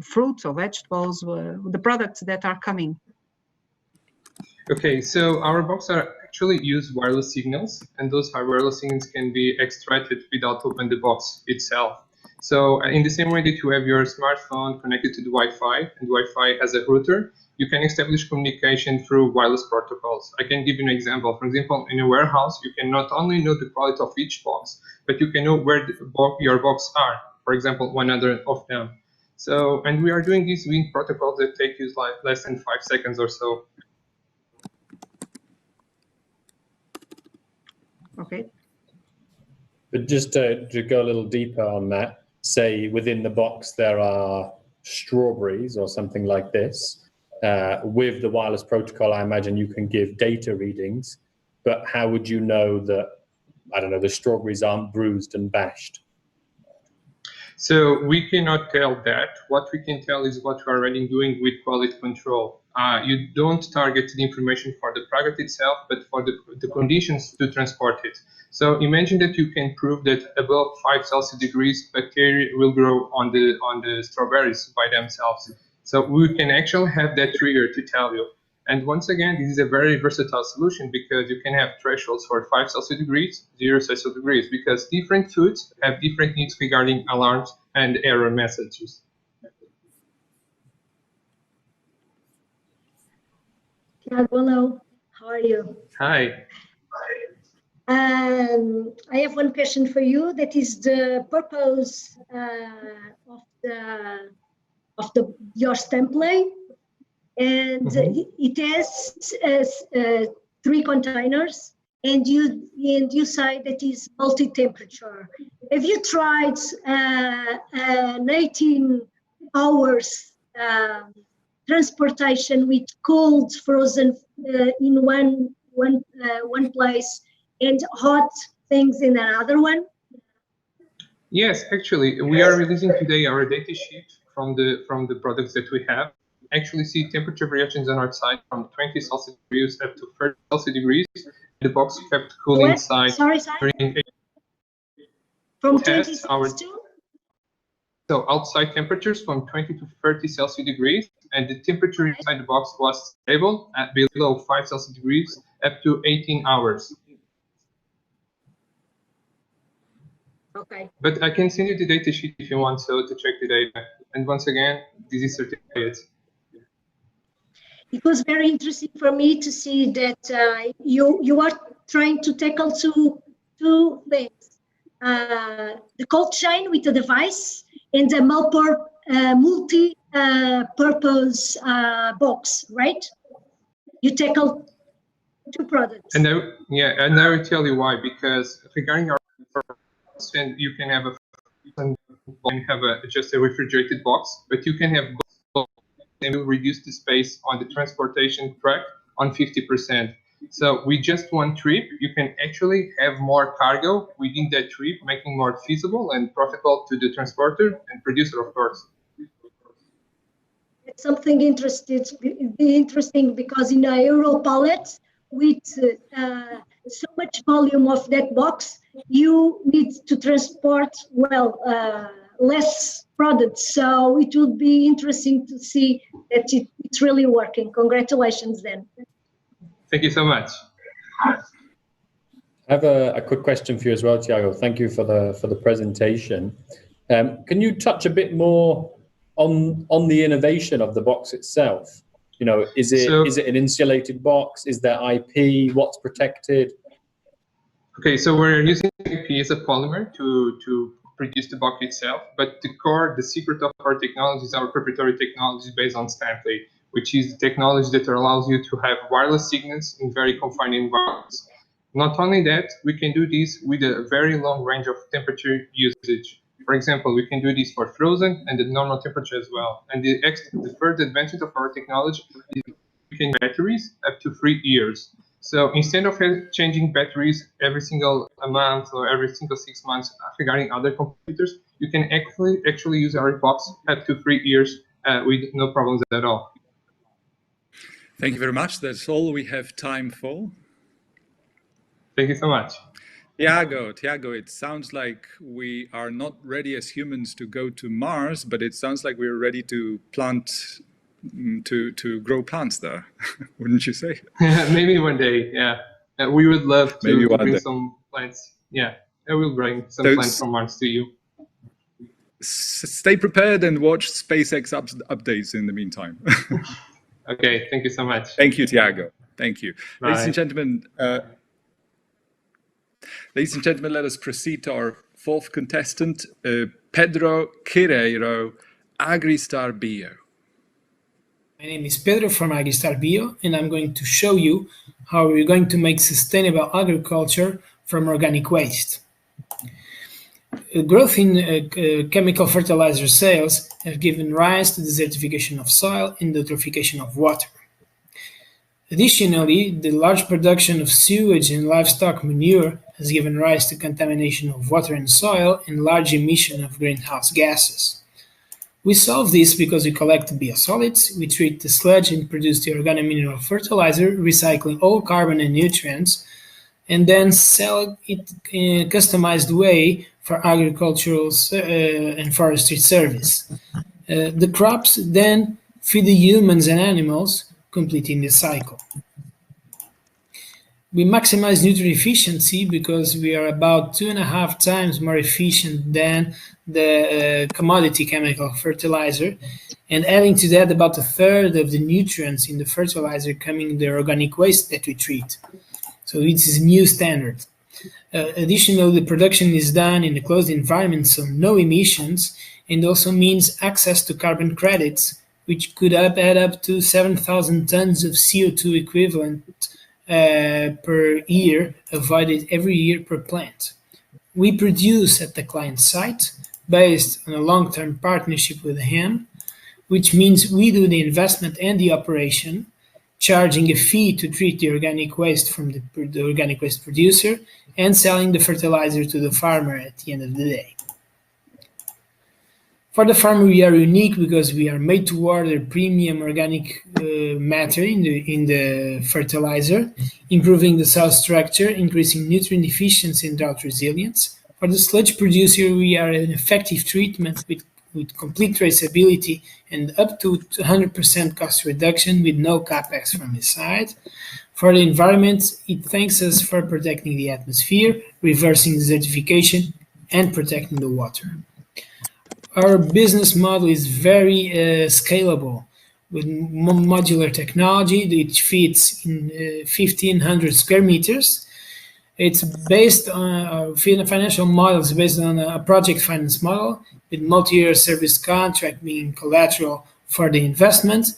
fruits or vegetables, the products that are coming? Okay, so our boxes are actually use wireless signals, and those wireless signals can be extracted without opening the box itself. So in the same way that you have your smartphone connected to the Wi-Fi, and Wi-Fi has a router, you can establish communication through wireless protocols. I can give you an example. For example, in a warehouse, you can not only know the quality of each box, but you can know where your box are. For example, one other of them. So, and we are doing this with protocols that take you like less than 5 seconds or so. Okay. But just to go a little deeper on that, say within the box there are strawberries or something like this. With the wireless protocol, I imagine you can give data readings, but how would you know that, I don't know, the strawberries aren't bruised and bashed? So we cannot tell that. What we can tell is what we are already doing with quality control. You don't target the information for the product itself, but for the conditions to transport it. So imagine that you can prove that above 5 Celsius degrees, bacteria will grow on the strawberries by themselves. So we can actually have that trigger to tell you. And once again, this is a very versatile solution because you can have thresholds for 5 Celsius degrees, 0 Celsius degrees, because different foods have different needs regarding alarms and error messages. Hello, how are you? Hi. I have one question for you. That is the purpose of your template. And it has 3 containers, and you say that is multi-temperature. Have you tried an 18 hours transportation with cold, frozen in one place, and hot things in another one? Yes, actually, we are releasing today our data sheet from the products that we have. Actually see temperature variations on our side from 20 Celsius degrees up to 30 Celsius degrees. The box kept cool inside. Sorry. From 20 our to? So outside temperatures from 20 to 30 Celsius degrees, and the temperature inside the box was stable at below 5 Celsius degrees up to 18 hours. Okay. But I can send you the data sheet if you want to check the data. And once again, this is certified. It was very interesting for me to see that you are trying to tackle two things: the cold chain with the device and the multi-purpose box, right? You tackle 2 products. And now, and I will tell you why. Because regarding our, and you can have just a refrigerated box, but you can have both, and will reduce the space on the transportation track on 50%. So with just one trip, you can actually have more cargo within that trip, making more feasible and profitable to the transporter and producer, of course. It's something interesting because in a Euro pallet with so much volume of that box, you need to transport less products. So it would be interesting to see that it's really working. Congratulations, then. Thank you so much. I have a quick question for you as well, Tiago. Thank you for the presentation. Can you touch a bit more on the innovation of the box itself? You know, is it an insulated box? Is there IP? What's protected? Okay, so we're using IP as a polymer to produce the box itself, but the secret of our technology is our proprietary technology based on Stampede, which is the technology that allows you to have wireless signals in very confined environments. Not only that, we can do this with a very long range of temperature usage. For example, we can do this for frozen and the normal temperature as well. And the third advantage of our technology is we can use batteries up to 3 years. So instead of changing batteries every single month or every single 6 months regarding other computers, you can actually use our box up to 3 years with no problems at all. Thank you very much. That's all we have time for. Thank you so much. Tiago, it sounds like we are not ready as humans to go to Mars, but it sounds like we're ready to plant, to grow plants there, wouldn't you say? Maybe one day, yeah. We would love to bring some plants. Yeah, I will bring some plants from Mars to you. stay prepared and watch SpaceX updates in the meantime. Okay, thank you so much. Thank you, Tiago. Thank you. Bye. Ladies and gentlemen, let us proceed to our fourth contestant, Pedro Guerrero, Agristar Bio. My name is Pedro from Agristar Bio, and I'm going to show you how we're going to make sustainable agriculture from organic waste. Growth in chemical fertilizer sales has given rise to desertification of soil and eutrophication of water. Additionally, the large production of sewage and livestock manure has given rise to contamination of water and soil and large emission of greenhouse gases. We solve this because we collect the biosolids, we treat the sludge and produce the organomineral fertilizer, recycling all carbon and nutrients, and then sell it in a customized way for agricultural and forestry service. The crops then feed the humans and animals, completing the cycle. We maximize nutrient efficiency because we are about 2.5 times more efficient than the commodity chemical fertilizer, and adding to that about 1/3 of the nutrients in the fertilizer coming in the organic waste that we treat. So this is a new standard. Additionally, the production is done in a closed environment, so no emissions, and also means access to carbon credits, which could add up to 7,000 tons of CO2 equivalent per year, avoided every year per plant. We produce at the client site based on a long-term partnership with him, which means we do the investment and the operation, charging a fee to treat the organic waste from the organic waste producer and selling the fertilizer to the farmer at the end of the day. For the farmer, we are unique because we are made to order premium organic matter in the fertilizer, improving the soil structure, increasing nutrient efficiency and drought resilience. For the sludge producer, we are an effective treatment with complete traceability and up to 100% cost reduction with no capex from his side. For the environment, it thanks us for protecting the atmosphere, reversing desertification, and protecting the water. Our business model is very scalable with modular technology which fits in 1,500 square meters. It's based on financial models based on a project finance model with multi-year service contract being collateral for the investment.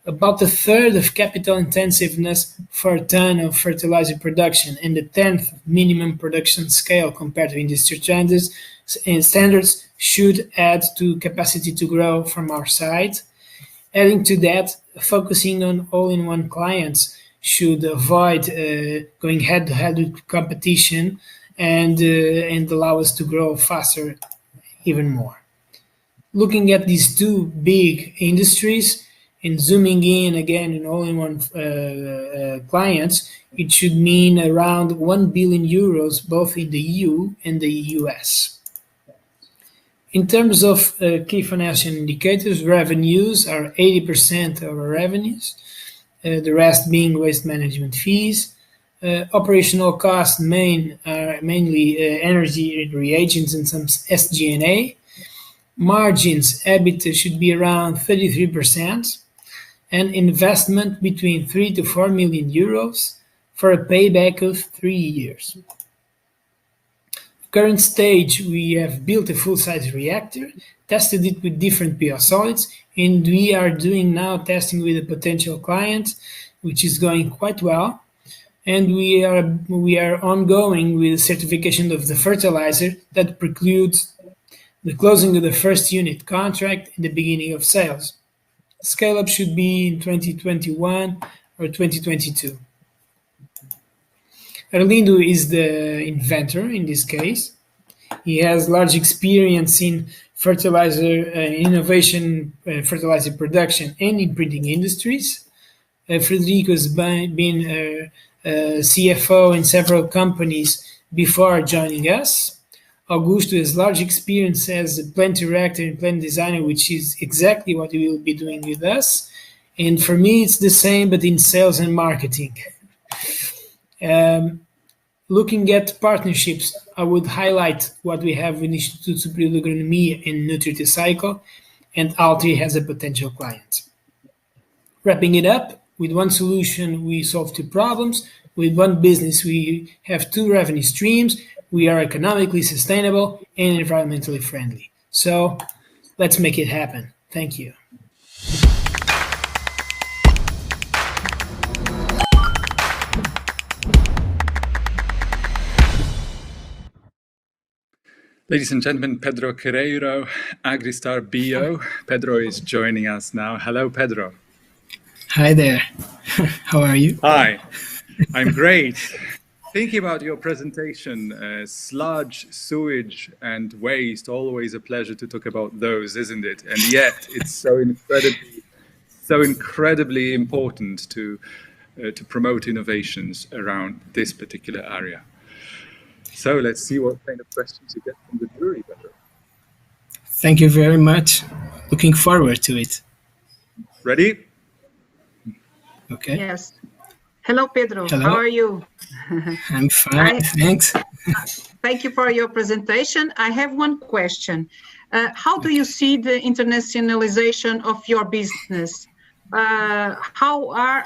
About 1/3 of capital intensiveness for a ton of fertilizer production and the 10th minimum production scale compared to industry standards should add to capacity to grow from our side. Adding to that, focusing on all-in-one clients should avoid going head-to-head with competition and allow us to grow faster even more. Looking at these two big industries and zooming in again in all-in-one clients, it should mean around 1 billion euros both in the EU and the US. In terms of key financial indicators, revenues are 80% of our revenues, the rest being waste management fees. Operational costs are mainly energy and reagents and some SG&A. Margins, EBITDA should be around 33%, and investment between 3 to 4 million euros for a payback of 3 years. Current stage, we have built a full-size reactor, tested it with different biosolids, and we are doing now testing with a potential client, which is going quite well. And we are ongoing with certification of the fertilizer that precludes the closing of the first unit contract and the beginning of sales. Scale-up should be in 2021 or 2022. Arlindo is the inventor in this case. He has large experience in fertilizer innovation, fertilizer production, and in printing industries. Frederico has been CFO in several companies before joining us. Augusto has large experience as a plant director and plant designer, which is exactly what he will be doing with us. And for me, it's the same, but in sales and marketing. looking at partnerships, I would highlight what we have with Instituto Superior de Agronomia and NutriCycle, and Altri has a potential client. Wrapping it up, with one solution we solve two problems, with one business we have two revenue streams, we are economically sustainable and environmentally friendly. So let's make it happen. Thank you. Ladies and gentlemen, Pedro Guerrero, Agristar Bio. Pedro is joining us now. Hello, Pedro. Hi there. How are you? Hi, I'm great. Thinking about your presentation, sludge, sewage, and waste, always a pleasure to talk about those, isn't it? And yet, it's so incredibly important to promote innovations around this particular area. So let's see what kind of questions you get from the jury, Pedro. Thank you very much. Looking forward to it. Ready? Okay. Yes. Hello, Pedro. Hello. How are you? I'm fine, thanks. Thank you for your presentation. I have one question. How do you see the internationalization of your business? How are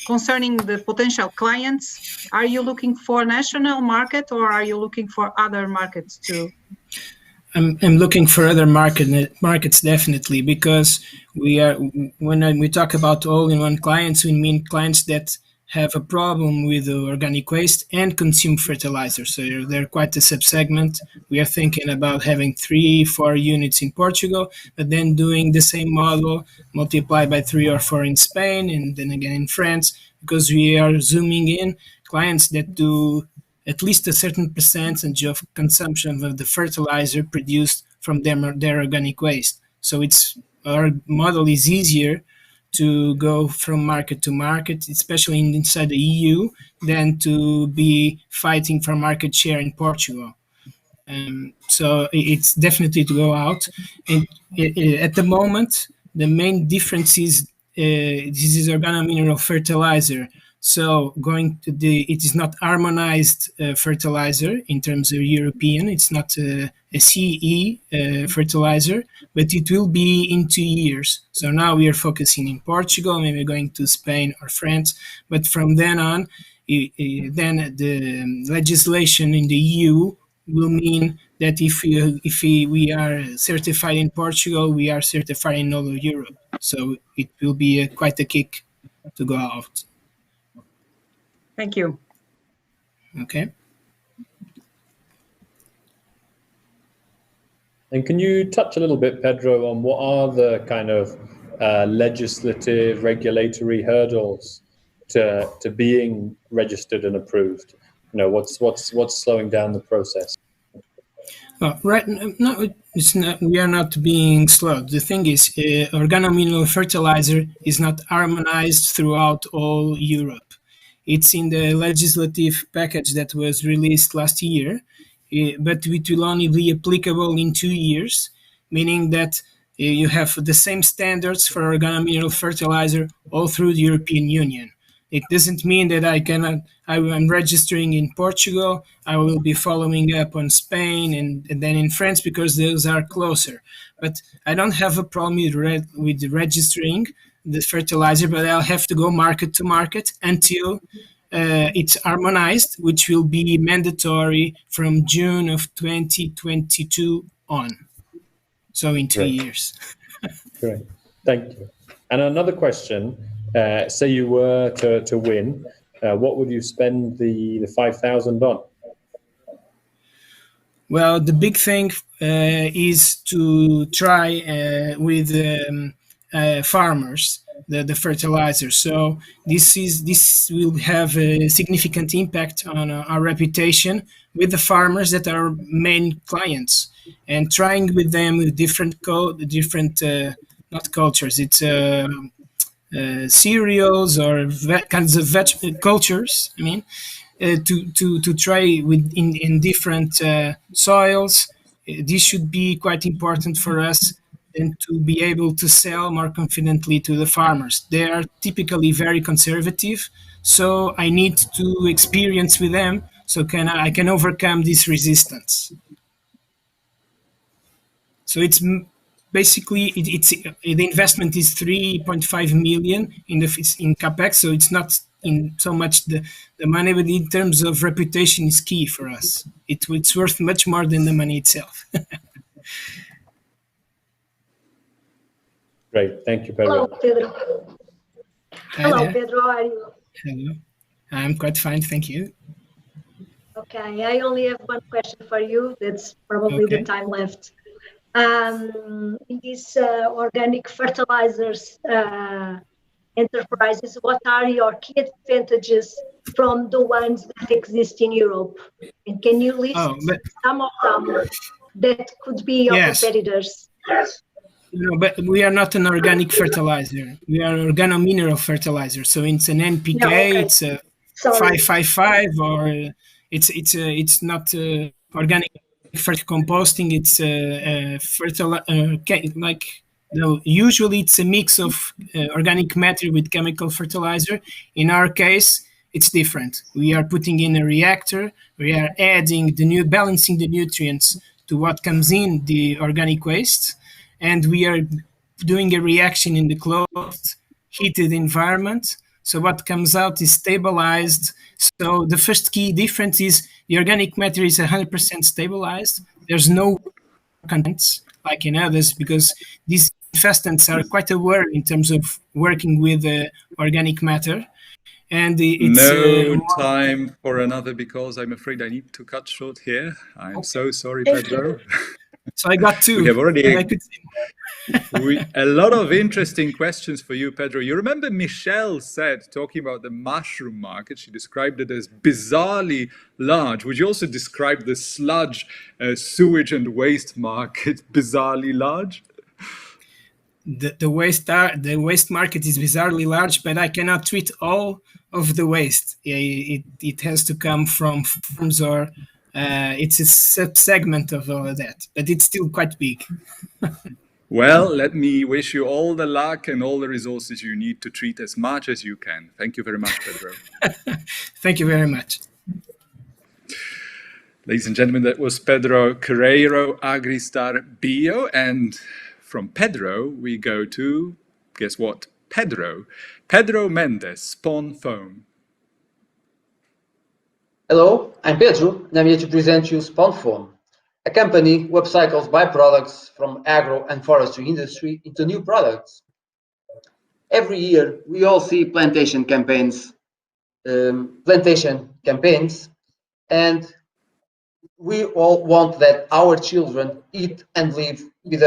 concerning the potential clients, are you looking for national market or are you looking for other markets too? I'm looking for other markets definitely, because when we talk about all-in-one clients, we mean clients that have a problem with the organic waste and consume fertilizer. So they're quite a subsegment. We are thinking about having 3-4 units in Portugal, but then doing the same model multiplied by 3 or 4 in Spain, and then again in France, because we are zooming in clients that do at least a certain percentage of consumption of the fertilizer produced from their organic waste. So our model is easier to go from market to market, especially inside the EU, than to be fighting for market share in Portugal. So it's definitely to go out. And at the moment, the main difference is this is organomineral fertilizer. So it is not harmonized fertilizer in terms of European. It's not a CE fertilizer, but it will be in 2 years. So now we are focusing in Portugal, maybe going to Spain or France. But from then on, then the legislation in the EU will mean that if we are certified in Portugal, we are certified in all of Europe. So it will be quite a kick to go out. Thank you. Okay. And can you touch a little bit, Pedro, on what are the kind of legislative, regulatory hurdles to being registered and approved? You know, what's slowing down the process? Right. No, it's not. We are not being slowed. The thing is, organomineral fertilizer is not harmonized throughout all Europe. It's in the legislative package that was released last year, but it will only be applicable in 2 years, meaning that you have the same standards for organomineral fertilizer all through the European Union. It doesn't mean that I'm registering in Portugal, I will be following up on Spain and then in France because those are closer. But I don't have a problem with registering the fertilizer, but I'll have to go market to market until it's harmonized, which will be mandatory from June of 2022 on. So in 2 years. Great, thank you. And another question, say you were to win, what would you spend the 5,000 on? Well, the big thing is to try with farmers the fertilizer. So this will have a significant impact on our reputation with the farmers that are our main clients, and trying with them with different not cultures. It's cereals or kinds of cultures. I mean, to try with in different soils. This should be quite important for us, and to be able to sell more confidently to the farmers. They are typically very conservative, so I need to experience with them so I can overcome this resistance. So it's basically the investment is 3.5 million in capex. So it's not in so much the money, but in terms of reputation is key for us. It's worth much more than the money itself. Great, thank you, Pedro. Hello, Pedro. Hello, Pedro. How are you? Hello. I'm quite fine, thank you. Okay, I only have one question for you. That's probably the time left. In these organic fertilizers enterprises, what are your key advantages from the ones that exist in Europe? And can you list some of them that could be your competitors? No, but we are not an organic fertilizer. We are an organomineral fertilizer. So it's an NPK, it's a 555, or it's not organic composting. It's usually it's a mix of organic matter with chemical fertilizer. In our case, it's different. We are putting in a reactor. We are adding balancing the nutrients to what comes in the organic waste, and we are doing a reaction in the closed, heated environment. So what comes out is stabilized. So the first key difference is the organic matter is 100% stabilized. There's no contents like in others, because these infestants are quite aware in terms of working with organic matter. And it's no time for another, because I'm afraid I need to cut short here. I'm so sorry, Pedro. So I got two. We have already a lot of interesting questions for you, Pedro. You remember Michelle said, talking about the mushroom market, she described it as bizarrely large. Would you also describe the sludge, sewage and waste market bizarrely large? The waste market is bizarrely large, but I cannot treat all of the waste. It has to come from farms, or it's a sub-segment of all of that, but it's still quite big. Well, let me wish you all the luck and all the resources you need to treat as much as you can. Thank you very much, Pedro. Thank you very much. Ladies and gentlemen, that was Pedro Guerrero, Agristar Bio. And from Pedro, we go to, guess what? Pedro Mendes, Spawn Foam. Hello, I'm Pedro, and I'm here to present you Spawn Foam, a company who upcycles byproducts from agro and forestry industry into new products. Every year, we all see plantation campaigns, and we all want that our children eat and live with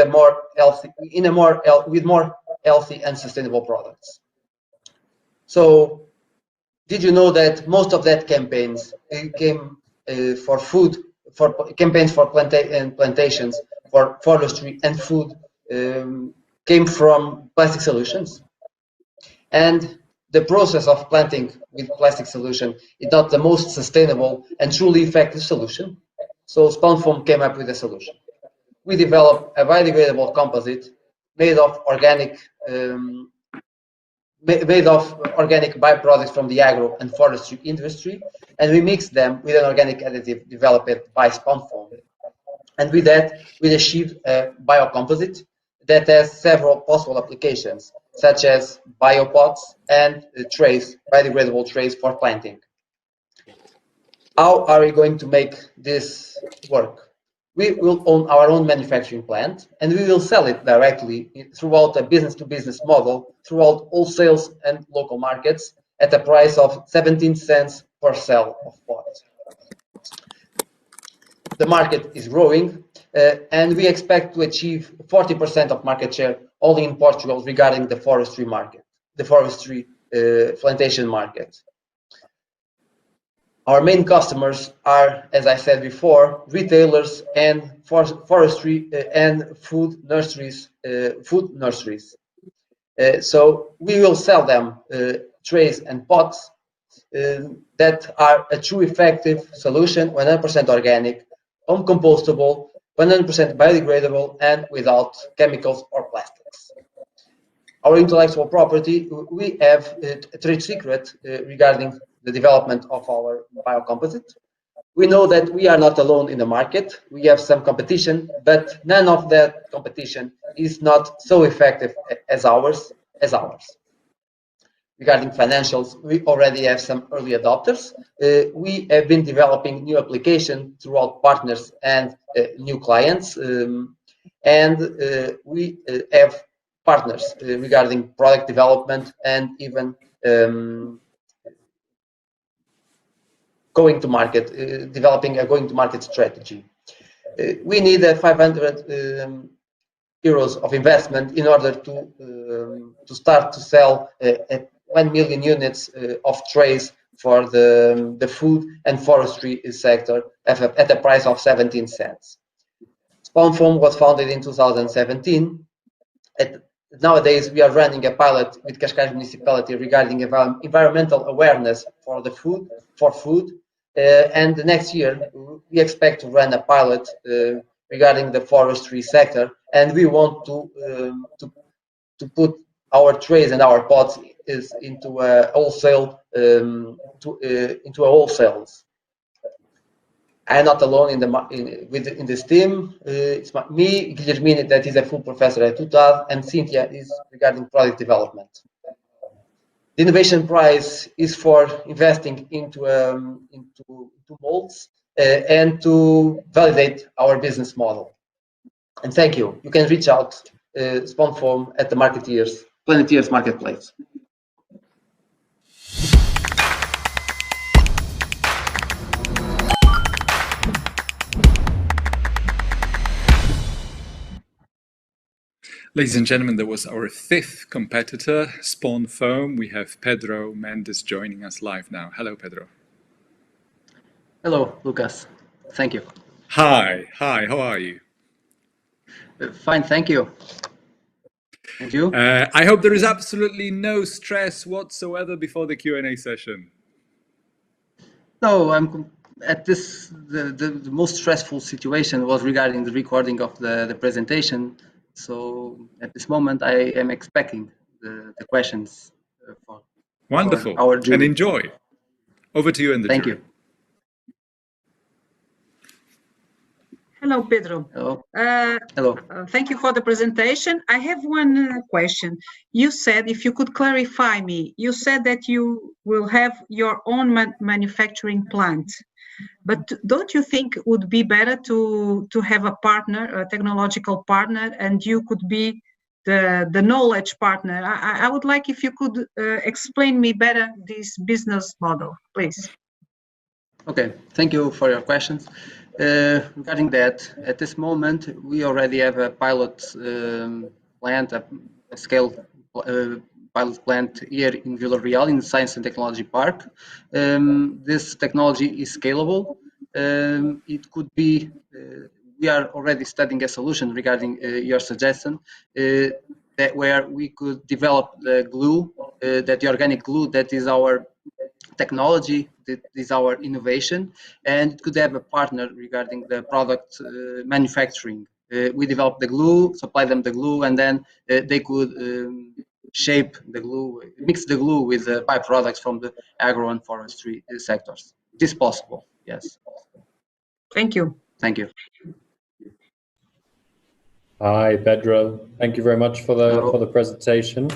more healthy and sustainable products. So, did you know that most of that campaigns came for food, for campaigns for plantations, for forestry and food, came from plastic solutions? And the process of planting with plastic solution is not the most sustainable and truly effective solution. So Spawn Foam came up with a solution. We developed a biodegradable composite made of organic byproducts from the agro and forestry industry, and we mixed them with an organic additive developed by Spawn Foam. And with that, we achieved a biocomposite that has several possible applications, such as biopots and trays, biodegradable trays for planting. How are we going to make this work? We will own our own manufacturing plant, and we will sell it directly throughout a business-to-business model, throughout all sales and local markets, at a price of 17 cents per cell of pot. The market is growing, and we expect to achieve 40% of market share only in Portugal regarding the forestry market, the forestry plantation market. Our main customers are, as I said before, retailers and forestry and food nurseries. So we will sell them trays and pots that are a true effective solution, 100% organic, uncompostable, 100% biodegradable, and without chemicals or plastics. Our intellectual property, we have a trade secret regarding the development of our biocomposite. We know that we are not alone in the market. We have some competition, but none of that competition is not so effective as ours. Regarding financials, we already have some early adopters. We have been developing new applications throughout partners and new clients, and we have partners regarding product development and even going to market, developing a going to market strategy. We need 500 euros of investment in order to start to sell 1 million units of trays for the food and forestry sector at a price of 17 cents. SpawnFoam was founded in 2017. Nowadays, we are running a pilot with Cascais municipality regarding environmental awareness for food. And the next year, we expect to run a pilot regarding the forestry sector, and we want to put our trays and our pots into a wholesale wholesales. I am not alone in this team. It's me, Guilhermina, that is a full professor at UTAD, and Cynthia is regarding product development. The innovation prize is for investing into molds and to validate our business model. And thank you. You can reach out SpawnFoam at the Planeteers Marketplace. Ladies and gentlemen, that was our fifth competitor, SpawnFoam. We have Pedro Mendes joining us live now. Hello, Pedro. Hello, Lucas. Thank you. Hi, how are you? Fine, thank you. And you? I hope there is absolutely no stress whatsoever before the Q&A session. No, I'm at this. The most stressful situation was regarding the recording of the presentation. So at this moment, I am expecting the questions for Wonderful. our jury. And enjoy. Over to you in the Thank jury. you. Hello, Pedro. Hello. Hello. Thank you for the presentation. I have one question. You said, if you could clarify me, you said that you will have your own manufacturing plant. But don't you think it would be better to have a partner, a technological partner, and you could be the knowledge partner? I would like if you could explain me better this business model, please. Okay, thank you for your questions. Regarding that, at this moment, we already have a pilot plant, a scale pilot plant here in Villarreal in the Science and Technology Park. This technology is scalable. It could be, we are already studying a solution regarding your suggestion, that where we could develop the glue, that the organic glue that is our technology, that is our innovation, and it could have a partner regarding the product manufacturing. We develop the glue, supply them the glue, and then they could shape the glue, mix the glue with the byproducts from the agro and forestry sectors. It is possible, yes. Thank you. Thank you. Hi, Pedro. Thank you very much for the presentation.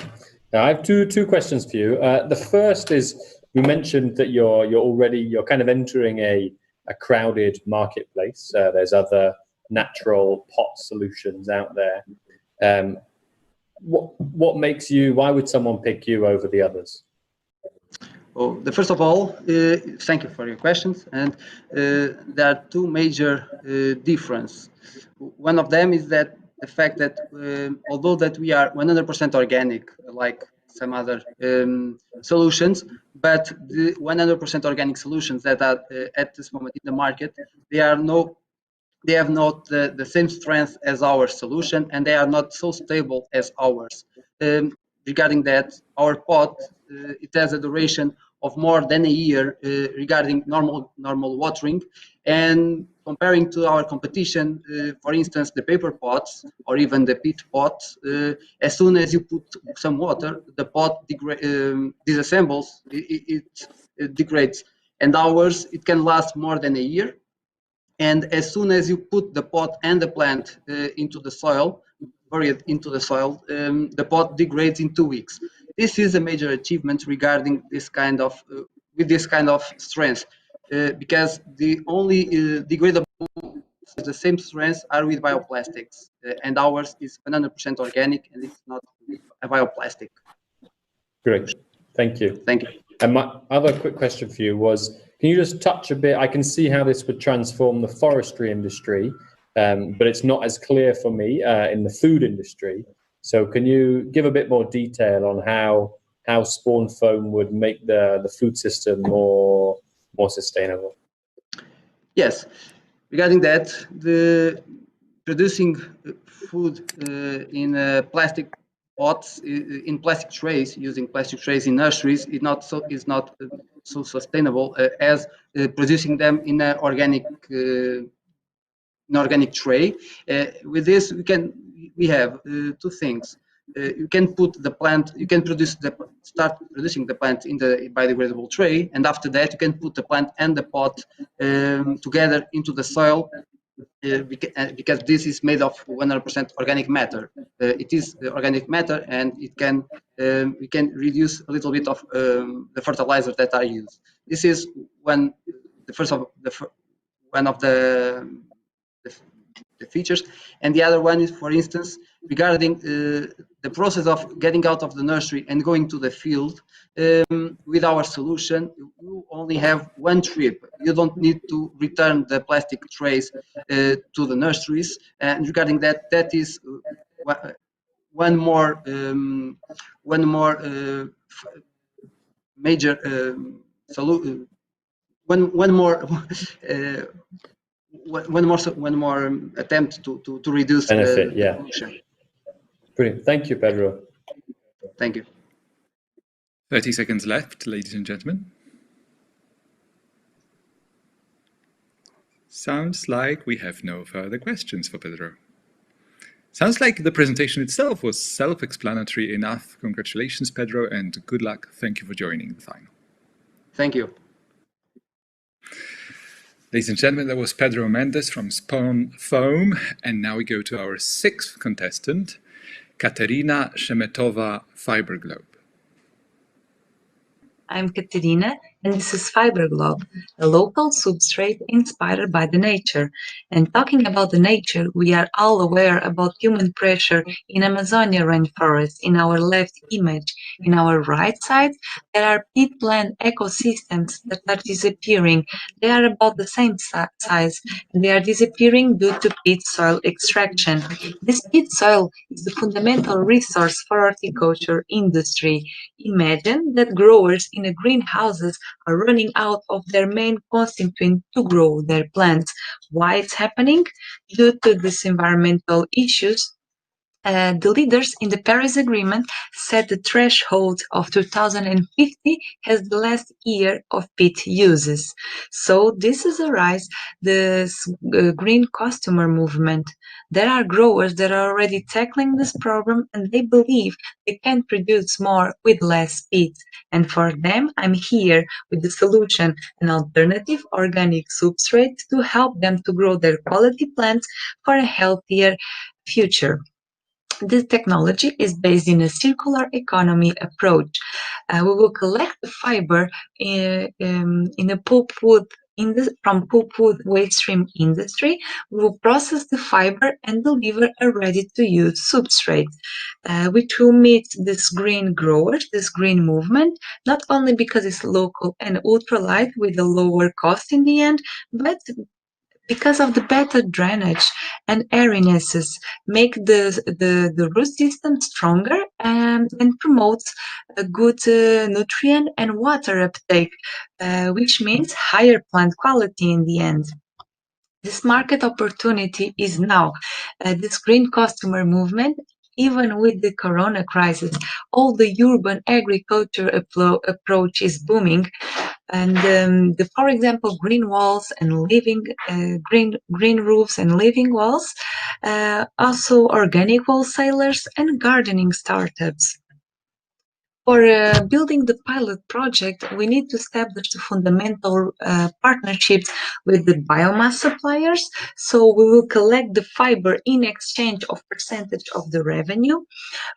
Now, I have two questions for you. The first is, you mentioned that you're kind of entering a crowded marketplace. There's other natural pot solutions out there. What makes you? Why would someone pick you over the others? Well, first of all, thank you for your questions. And there are two major differences. One of them is that the fact that although that we are 100% organic, like some other solutions, but the 100% organic solutions that are at this moment in the market, they have not the same strength as our solution, and they are not so stable as ours. Regarding that, our pot, it has a duration of more than a year regarding normal watering, and comparing to our competition, for instance, the paper pots or even the peat pots, as soon as you put some water, the pot disassembles, it degrades. and ours, it can last more than a year. And as soon as you put the pot and the plant into the soil, buried into the soil, the pot degrades in 2 weeks. This is a major achievement regarding this kind of with this kind of strength, because the only degradable the same strengths are with bioplastics, and ours is 100% organic and it's not a bioplastic. Great, thank you. Thank you. And my other quick question for you was, can you just touch a bit? I can see how this would transform the forestry industry, but it's not as clear for me in the food industry. So can you give a bit more detail on how spawn foam would make the food system more sustainable? Yes, regarding that, the producing food in plastic pots, in plastic trays, using plastic trays in nurseries is not so sustainable as producing them in an organic tray. With this, we have two things. You can put the plant, you can start producing the plant in the biodegradable tray, and after that you can put the plant and the pot together into the soil, because this is made of 100% organic matter. It is organic matter, and we can reduce a little bit of the fertilizers that are used. This is one of the features, and the other one is, for instance, regarding the process of getting out of the nursery and going to the field. With our solution, you only have one trip. You don't need to return the plastic trays to the nurseries. And regarding that, that is one more major solution. One more attempt to reduce benefit, the pollution. Brilliant. Thank you, Pedro. Thank you. 30 seconds left, ladies and gentlemen. Sounds like we have no further questions for Pedro. Sounds like the presentation itself was self-explanatory enough. Congratulations, Pedro, and good luck. Thank you for joining the final. Thank you. Ladies and gentlemen, that was Pedro Mendes from Spawn Foam. And now we go to our sixth contestant, Katerina Shemetova, Fiber Globe. I'm Katerina, and this is Fiber Globe, a local substrate inspired by the nature. And talking about the nature, we are all aware about human pressure in Amazonia rainforest. In our left image, in our right side, there are peatland ecosystems that are disappearing. They are about the same size, and they are disappearing due to peat soil extraction. This peat soil is the fundamental resource for horticulture industry. Imagine that growers in greenhouses are running out of their main constituent to grow their plants. Why it's happening? Due to these environmental issues. The leaders in the Paris Agreement set the threshold of 2050 as the last year of peat uses. So this is this green customer movement. There are growers that are already tackling this problem, and they believe they can produce more with less peat. And for them, I'm here with the solution, an alternative organic substrate to help them to grow their quality plants for a healthier future. This technology is based in a circular economy approach. We will collect the fiber in a pulpwood from pulpwood waste stream industry. We will process the fiber and deliver a ready-to-use substrate, which will meet this green growers, this green movement, not only because it's local and ultralight with a lower cost in the end, but because of the better drainage and airinesses, make the root system stronger and promotes a good nutrient and water uptake, which means higher plant quality in the end. This market opportunity is now. This green customer movement, even with the corona crisis, all the urban agriculture approach is booming. And for example, green walls and green roofs and living walls, also organic wholesalers and gardening startups. For building the pilot project, we need to establish the fundamental partnerships with the biomass suppliers. So we will collect the fiber in exchange of percentage of the revenue.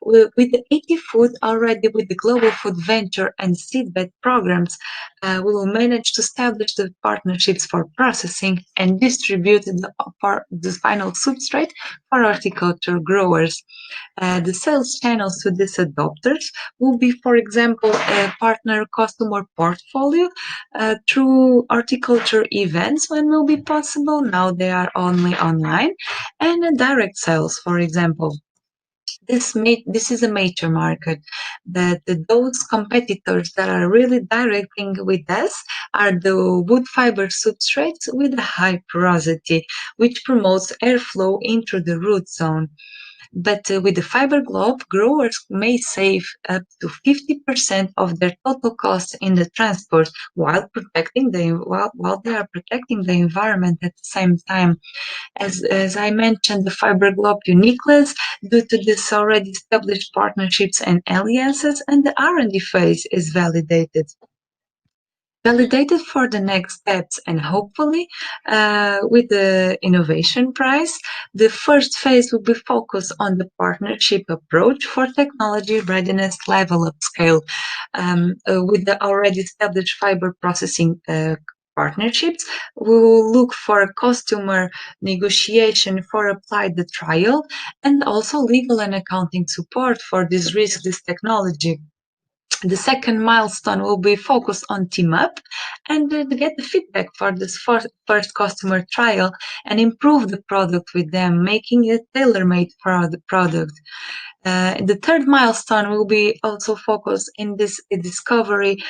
With the EIT Food, already with the Global Food Venture and Seedbed programs, we will manage to establish the partnerships for processing and distribute the final substrate for horticulture growers. The sales channels to these adopters will be, for example, a partner customer portfolio through horticulture events when will be possible. Now they are only online, and direct sales, for example. This is a major market, but those competitors that are really directing with us are the wood fiber substrates with a high porosity, which promotes airflow into the root zone. But with the fiber globe, growers may save up to 50% of their total costs in the transport while they are protecting the environment at the same time. As I mentioned, the fiber globe uniqueness due to this already established partnerships and alliances, and the R&D phase is validated for the next steps, and hopefully with the innovation prize, the first phase will be focused on the partnership approach for technology readiness level up scale with the already established fiber processing partnerships. We will look for customer negotiation for applied the trial, and also legal and accounting support for this technology. The second milestone will be focused on team up and to get the feedback for this first customer trial and improve the product with them, making it tailor-made for the product. The third milestone will be also focused in this discovery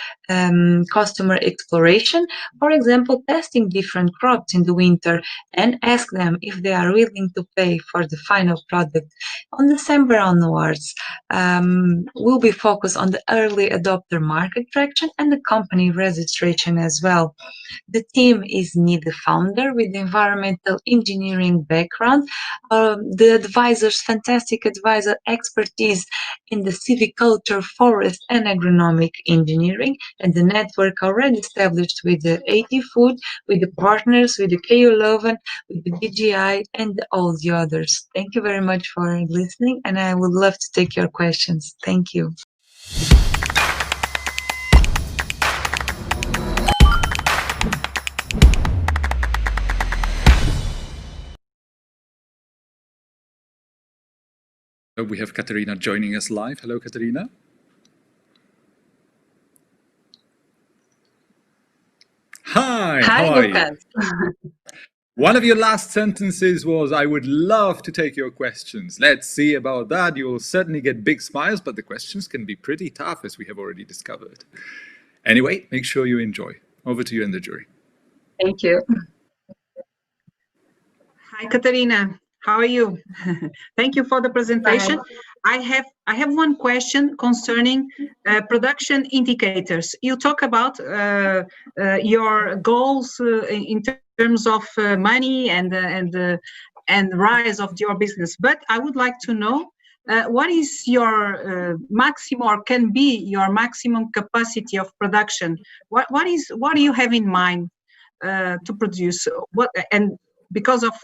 customer exploration, for example, testing different crops in the winter and ask them if they are willing to pay for the final product. On December onwards, we'll be focused on the early adopter market traction and the company registration as well. The team is the founder with environmental engineering background, the advisors, fantastic advisor expertise in the civiculture, forest, and agronomic engineering, and the network already established with the EIT Food, with the partners, with the KU Leuven, with the BGI, and all the others. Thank you very much for listening, and I would love to take your questions. Thank you. We have Katerina joining us live. Hello, Katerina. Hi, how are you? One of your last sentences was, I would love to take your questions. Let's see about that. You will certainly get big smiles, but the questions can be pretty tough, as we have already discovered. Anyway, make sure you enjoy. Over to you and the jury. Thank you. Hi, Katerina. How are you? Thank you for the presentation. I have one question concerning production indicators. You talk about your goals in terms of money and rise of your business, but I would like to know what is your maximum, or can be your maximum capacity of production? What do you have in mind to produce? What, and because of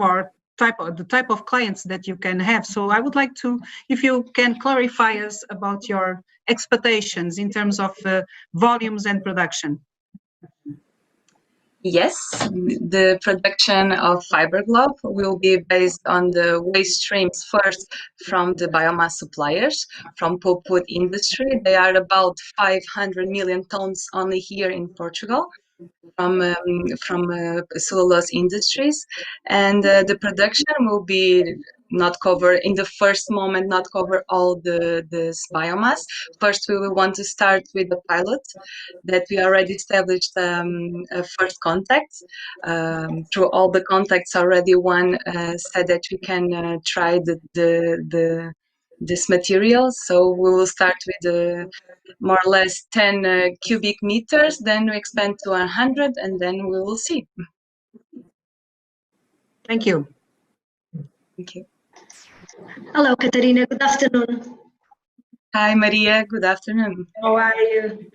the type of clients that you can have. So I would like to, if you can clarify us about your expectations in terms of volumes and production. Yes, the production of fiber globe will be based on the waste streams first from the biomass suppliers, from pulpwood industry. They are about 500 million tons only here in Portugal, from cellulose industries, and the production will be not cover in the first moment, not cover all this biomass. First, we will want to start with the pilot that we already established first contacts. Through all the contacts already, one said that we can try this material. So we will start with more or less 10 cubic meters, then we expand to 100, and then we will see. Thank you. Thank you. Hello, Katerina. Good afternoon. Hi, Maria. Good afternoon. How are you?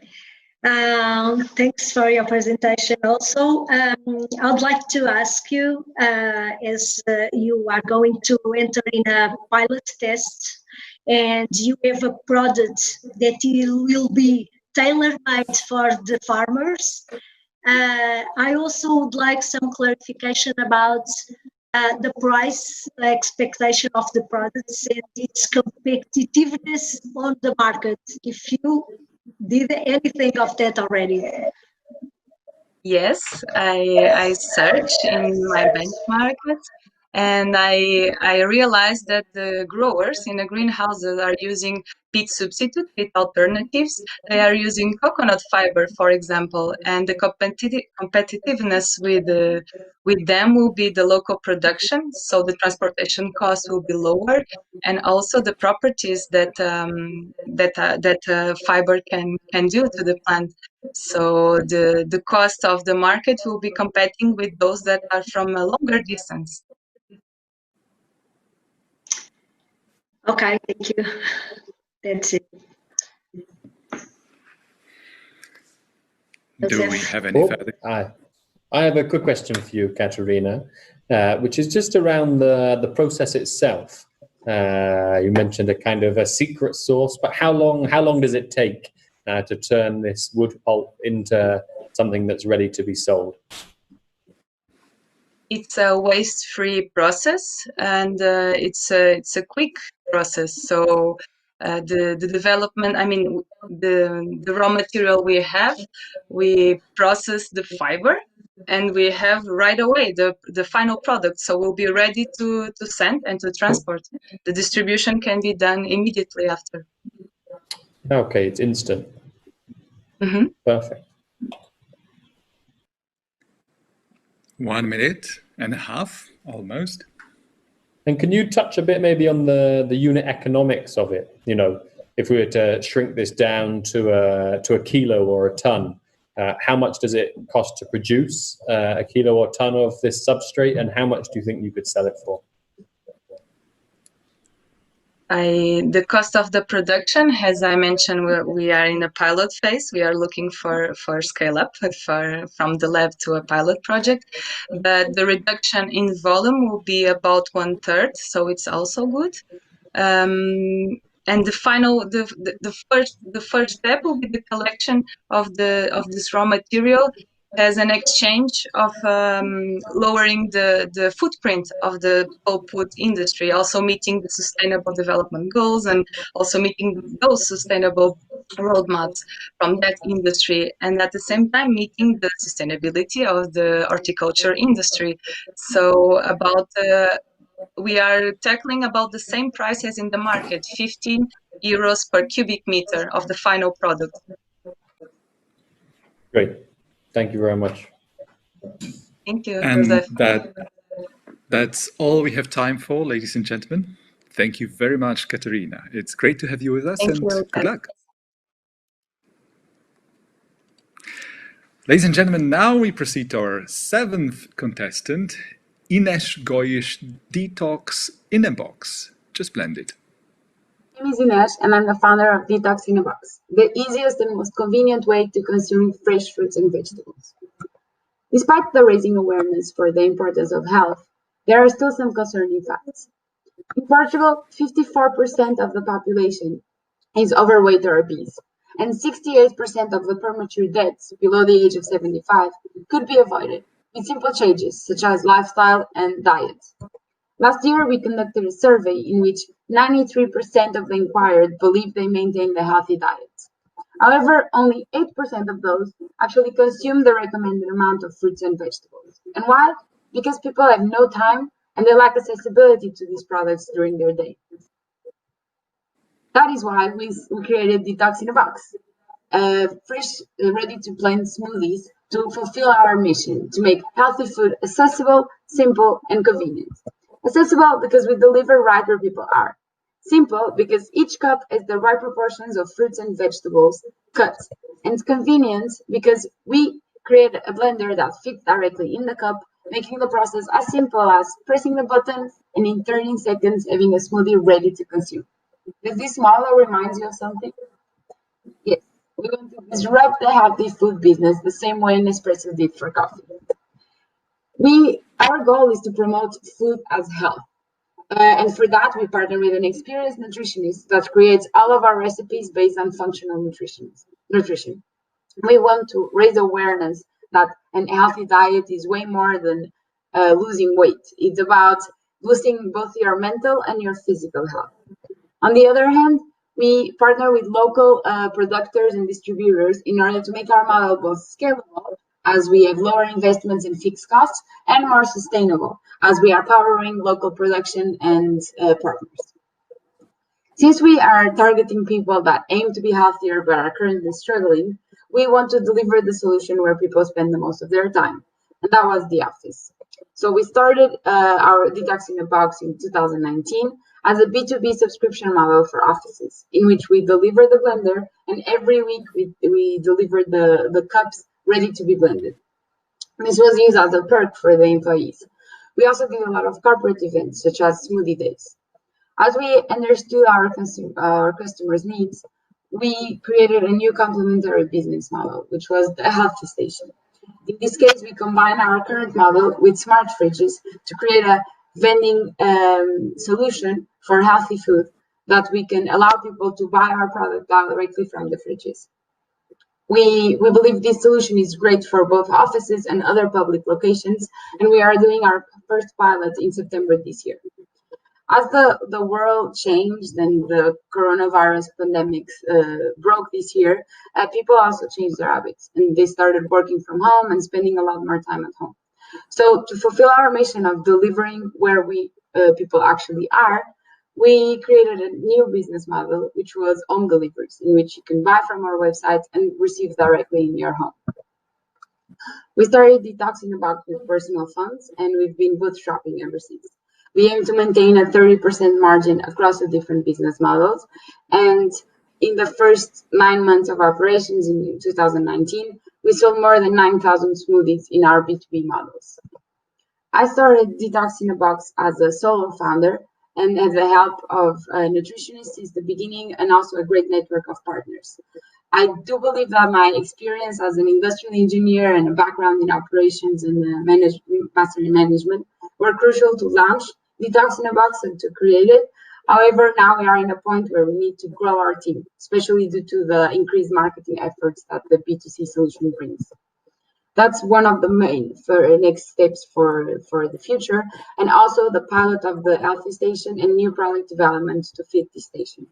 Thanks for your presentation also. I'd like to ask you, as you are going to enter in a pilot test and you have a product that will be tailor-made for the farmers, I also would like some clarification about the price expectation of the products and its competitiveness on the market. If you did anything of that already? Yes, I searched in my benchmark and I realized that the growers in the greenhouses are using peat substitute, peat alternatives. They are using coconut fiber, for example, and the competitiveness with them will be the local production, so the transportation cost will be lower, and also the properties that fiber can do to the plant. So the cost of the market will be competing with those that are from a longer distance. Okay, thank you. That's it. Do we have any further? I have a quick question for you, Katerina, which is just around the process itself. You mentioned a kind of a secret sauce, but how long does it take to turn this wood pulp into something that's ready to be sold? It's a waste-free process, and it's a quick process. So the development, I mean, the raw material we process the fiber, and we have right away the final product. So we'll be ready to send and to transport. The distribution can be done immediately after. Okay, it's instant. Mm-hmm. Perfect. 1 minute and a half, almost. And can you touch a bit maybe on the unit economics of it? You know, if we were to shrink this down to a kilo or a ton, how much does it cost to produce a kilo or ton of this substrate, and how much do you think you could sell it for? The cost of the production, as I mentioned, we are in a pilot phase. We are looking for scale up from the lab to a pilot project. But the reduction in volume will be about 1/3, so it's also good. And the first step will be the collection of this raw material as an exchange of lowering the footprint of the pulpwood industry, also meeting the sustainable development goals and also meeting those sustainable roadmaps from that industry, and at the same time meeting the sustainability of the horticulture industry. So we are tackling about the same price as in the market, 15 euros per cubic meter of the final product. Great. Thank you very much. Thank you. And that's all we have time for, ladies and gentlemen. Thank you very much, Katerina. It's great to have you with us, and good luck. Ladies and gentlemen, now we proceed to our 7th contestant, Ines Goyish, Detox in a Box. Just blend it. My name is Ines, and I'm the founder of Detox in a Box, the easiest and most convenient way to consume fresh fruits and vegetables. Despite the raising awareness for the importance of health, there are still some concerning facts. In Portugal, 54% of the population is overweight or obese, and 68% of the premature deaths below the age of 75 could be avoided with simple changes such as lifestyle and diet. Last year, we conducted a survey in which 93% of the inquired believed they maintained a healthy diet. However, only 8% of those actually consume the recommended amount of fruits and vegetables. And why? Because people have no time and they lack accessibility to these products during their day. That is why we created Detox in a Box, fresh, ready-to-blend smoothies to fulfill our mission to make healthy food accessible, simple, and convenient. Accessible because we deliver right where people are. Simple because each cup has the right proportions of fruits and vegetables cut. And convenient because we create a blender that fits directly in the cup, making the process as simple as pressing the button and in 30 seconds having a smoothie ready to consume. Does this model remind you of something? Yes, we want to disrupt the healthy food business the same way Nespresso did for coffee. Our goal is to promote food as health. And for that, we partner with an experienced nutritionist that creates all of our recipes based on functional nutrition. We want to raise awareness that a healthy diet is way more than losing weight. It's about boosting both your mental and your physical health. On the other hand, we partner with local producers and distributors in order to make our model both scalable, as we have lower investments in fixed costs, and more sustainable, as we are powering local production and partners. Since we are targeting people that aim to be healthier but are currently struggling, we want to deliver the solution where people spend the most of their time, and that was the office. So we started our Detox in a Box in 2019 as a B2B subscription model for offices, in which we deliver the blender, and every week we deliver the cups ready to be blended. This was used as a perk for the employees. We also did a lot of corporate events, such as smoothie days. As we understood our customers' needs, we created a new complementary business model, which was the healthy station. In this case, we combine our current model with smart fridges to create a vending solution for healthy food that we can allow people to buy our product directly from the fridges. We believe this solution is great for both offices and other public locations, and we are doing our first pilot in September this year. As the world changed and the coronavirus pandemic broke this year, people also changed their habits, and they started working from home and spending a lot more time at home. So to fulfill our mission of delivering where people actually are, we created a new business model, which was home deliveries, in which you can buy from our website and receive directly in your home. We started Detox in a Box with personal funds, and we've been bootstrapping ever since. We aim to maintain a 30% margin across the different business models. And in the first 9 months of operations in 2019, we sold more than 9,000 smoothies in our B2B models. I started Detox in a Box as a solo founder and had the help of a nutritionist since the beginning, and also a great network of partners. I do believe that my experience as an industrial engineer and a background in operations and master in management were crucial to launch Detox in a Box and to create it. However, now we are in a point where we need to grow our team, especially due to the increased marketing efforts that the B2C solution brings. That's one of the main next steps for the future, and also the pilot of the healthy station and new product development to fit the station.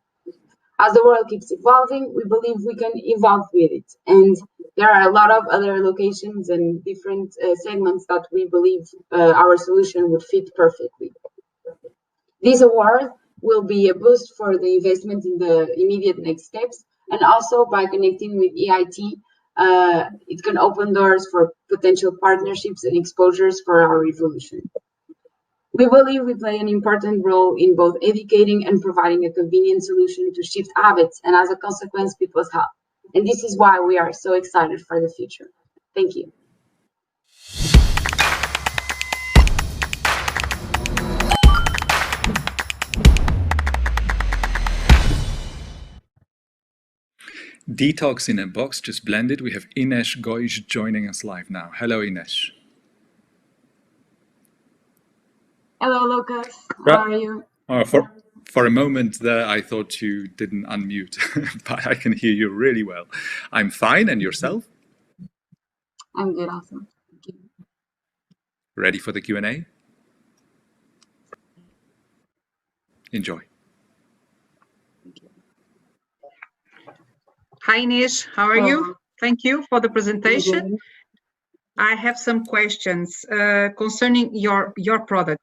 As the world keeps evolving, we believe we can evolve with it. And there are a lot of other locations and different segments that we believe our solution would fit perfectly. This award will be a boost for the investment in the immediate next steps, and also by connecting with EIT, it can open doors for potential partnerships and exposures for our evolution. We believe we play an important role in both educating and providing a convenient solution to shift habits, and as a consequence, people's health. And this is why we are so excited for the future. Thank you. Detox in a Box, just blended. We have Ines Goiz joining us live now. Hello, Ines. Hello, Lucas. How are you? For a moment there, I thought you didn't unmute, but I can hear you really well. I'm fine, and yourself? I'm good, awesome. Thank you. Ready for the Q&A? Enjoy. Hi, Ines. How are you? Thank you for the presentation. I have some questions concerning your product.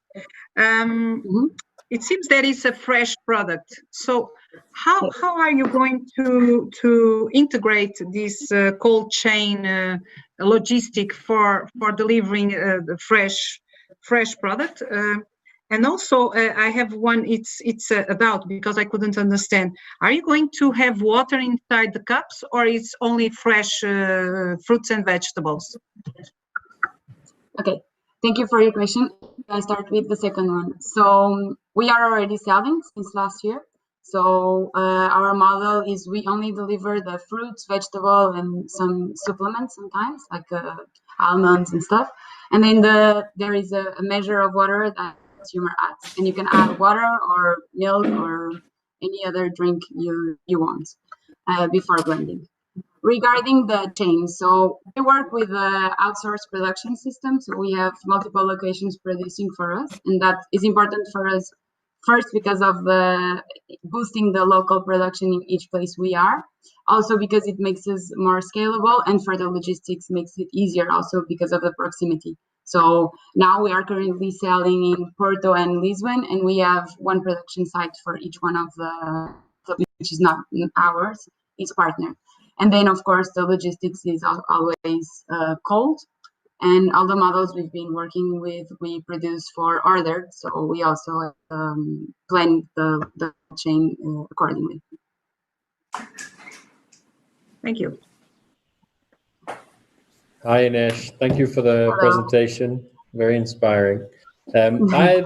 It seems that it's a fresh product. So how are you going to integrate this cold chain logistic for delivering the fresh product? And also, I have one. It's about, because I couldn't understand. Are you going to have water inside the cups, or it's only fresh fruits and vegetables? Okay, thank you for your question. I'll start with the second one. So we are already selling since last year So our model is we only deliver the fruits, vegetable, and some supplements sometimes, like almonds and stuff. And then there is a measure of water that the consumer adds, and you can add water or milk or any other drink you want before blending. Regarding the chain, so we work with outsourced production systems. So we have multiple locations producing for us, and that is important for us first because of the boosting the local production in each place we are. Also because it makes us more scalable, and for the logistics makes it easier also because of the proximity. So now we are currently selling in Porto and Lisbon, and we have one production site for each one of the, which is not ours, it's partner. And then, of course, the logistics is always cold. And all the models we've been working with, we produce for order. So we also plan the chain accordingly. Thank you. Hi, Ines. Thank you for the presentation. Very inspiring. I had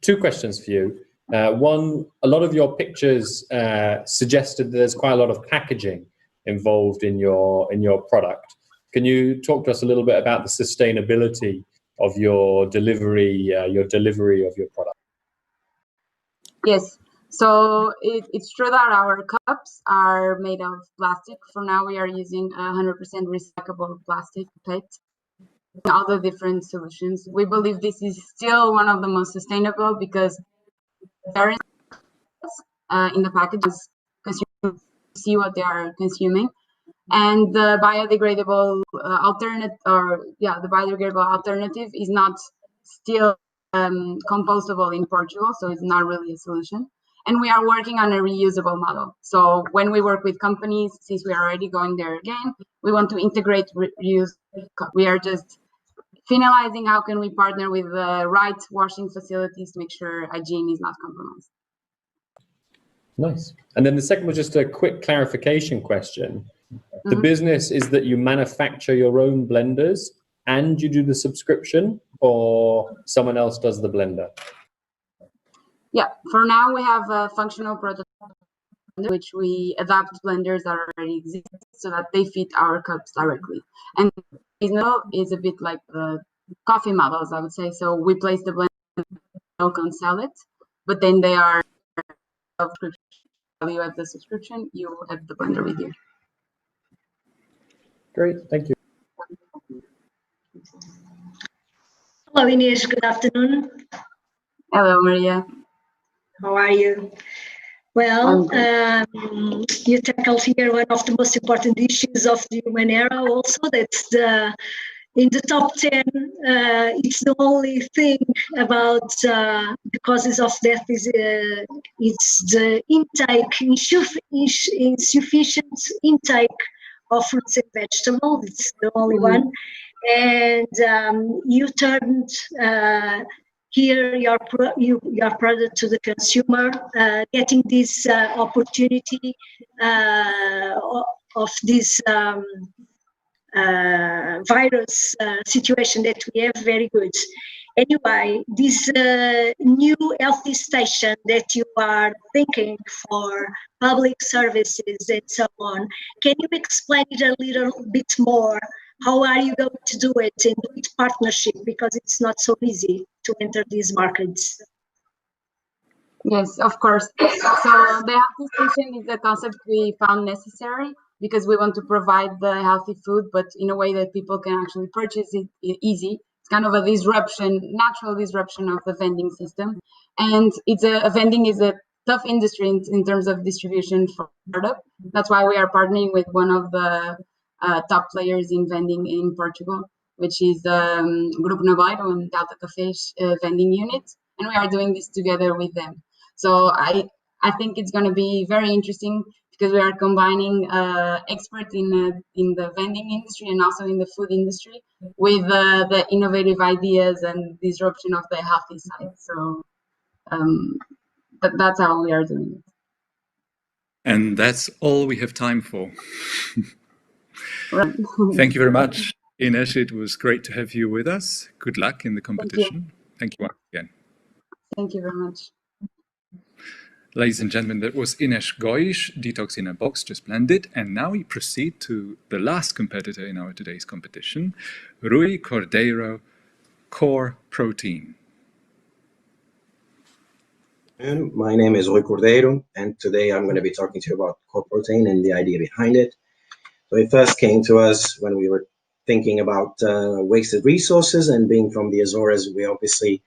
two questions for you. One, a lot of your pictures suggested that there's quite a lot of packaging involved in your product. Can you talk to us a little bit about the sustainability of your delivery of your product? Yes. So it's true that our cups are made of plastic. For now, we are using 100% recyclable plastic PET. All the different solutions. We believe this is still one of the most sustainable because there is in the packages consumers see what they are consuming, and the biodegradable alternative is not still compostable in Portugal, so it's not really a solution. And we are working on a reusable model. So when we work with companies, since we are already going there again, we want to integrate reuse. We are just finalizing how can we partner with the right washing facilities to make sure hygiene is not compromised. Nice. And then the second was just a quick clarification question. The business is that you manufacture your own blenders and you do the subscription, or someone else does the blender? Yeah, for now we have a functional prototype which we adapt blenders that already exist so that they fit our cups directly. And business is a bit like the coffee models, I would say. So we place the blender, milk and sell it, but then they are subscription. You have the subscription, you have the blender with you. Great, thank you. Hello, Inês. Good afternoon. Hello, Maria. How are you? Well, you tackled here one of the most important issues of the human era also. That's in the top 10, it's the only thing about the causes of death is it's the insufficient intake of fruits and vegetables. It's the only one. And you turned here your product to the consumer, getting this opportunity of this virus situation that we have, very good. Anyway, this new healthy station that you are thinking for public services and so on, can you explain it a little bit more? How are you going to do it in partnership? Because it's not so easy to enter these markets. Yes, of course. So the healthy station is a concept we found necessary because we want to provide the healthy food, but in a way that people can actually purchase it easy. It's kind of a disruption, natural disruption of the vending system. And it's a vending is a tough industry in terms of distribution for startup. That's why we are partnering with one of the top players in vending in Portugal, which is Grupo Naboiro and Delta Café's vending unit. And we are doing this together with them. So I think it's going to be very interesting because we are combining experts in the vending industry and also in the food industry with the innovative ideas and disruption of the healthy side. So that's how we are doing it. And that's all we have time for. Right. Thank you very much, Ines. It was great to have you with us. Good luck in the competition. Thank you once again. Thank you very much. Ladies and gentlemen, that was Ines Goish, Detox in a Box, just blended. And now we proceed to the last competitor in our today's competition, Rui Cordeiro, Core Protein. And my name is Rui Cordeiro, and today I'm going to be talking to you about core protein and the idea behind it. So it first came to us when we were thinking about wasted resources, and being from the Azores, we obviously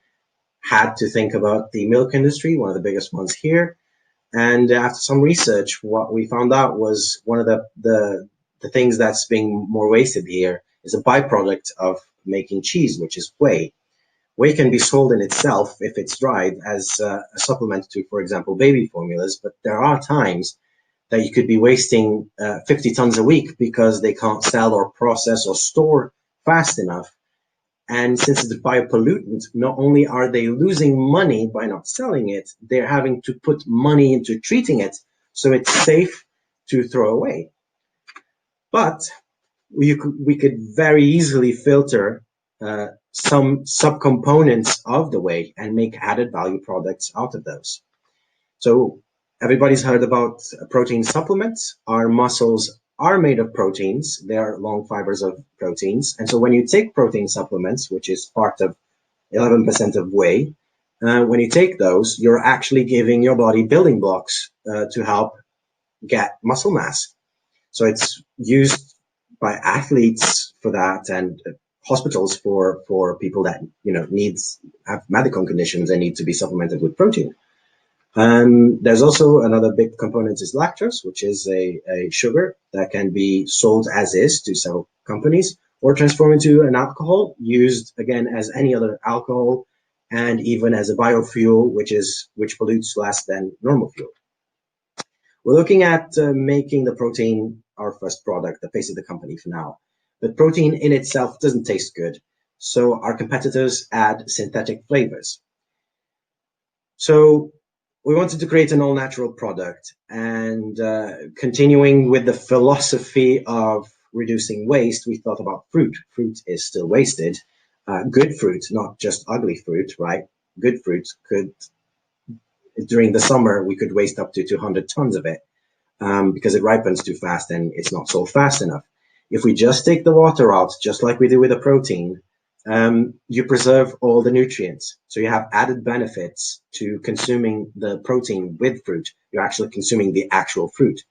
had to think about the milk industry, one of the biggest ones here. And after some research, what we found out was one of the things that's being more wasted here is a byproduct of making cheese, which is whey. Whey can be sold in itself if it's dried as a supplement to, for example, baby formulas, but there are times that you could be wasting 50 tons a week because they can't sell or process or store fast enough. And since it's a biopollutant, not only are they losing money by not selling it, they're having to put money into treating it so it's safe to throw away. But we could very easily filter some subcomponents of the whey and make added value products out of those. So everybody's heard about protein supplements. Our muscles are made of proteins. They are long fibers of proteins. And so when you take protein supplements, which is part of 11% of whey, when you take those, you're actually giving your body building blocks to help get muscle mass. So it's used by athletes for that, and hospitals for people that have medical conditions and need to be supplemented with protein. There's also another big component is lactose, which is a sugar that can be sold as is to several companies or transformed into an alcohol used again as any other alcohol, and even as a biofuel, which pollutes less than normal fuel. We're looking at making the protein our first product, the face of the company for now. But protein in itself doesn't taste good, so our competitors add synthetic flavors. So we wanted to create an all-natural product, and continuing with the philosophy of reducing waste, we thought about fruit. Fruit is still wasted. Good fruit, not just ugly fruit, right? Good fruit during the summer, we could waste up to 200 tons of it because it ripens too fast and it's not sold fast enough. If we just take the water out, just like we do with a protein, you preserve all the nutrients. So you have added benefits to consuming the protein with fruit. You're actually consuming the actual fruit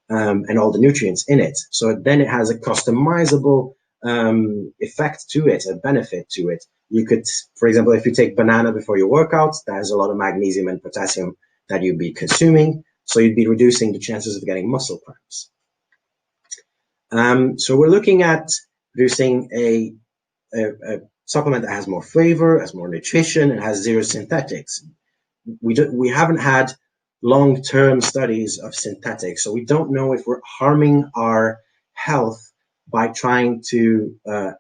and all the nutrients in it. So then it has a customizable effect to it, a benefit to it. You could, for example, if you take banana before your workout, that has a lot of magnesium and potassium that you'd be consuming. So you'd be reducing the chances of getting muscle cramps. So we're looking at producing a supplement that has more flavor, has more nutrition, and has zero synthetics. We haven't had long-term studies of synthetics, so we don't know if we're harming our health by trying to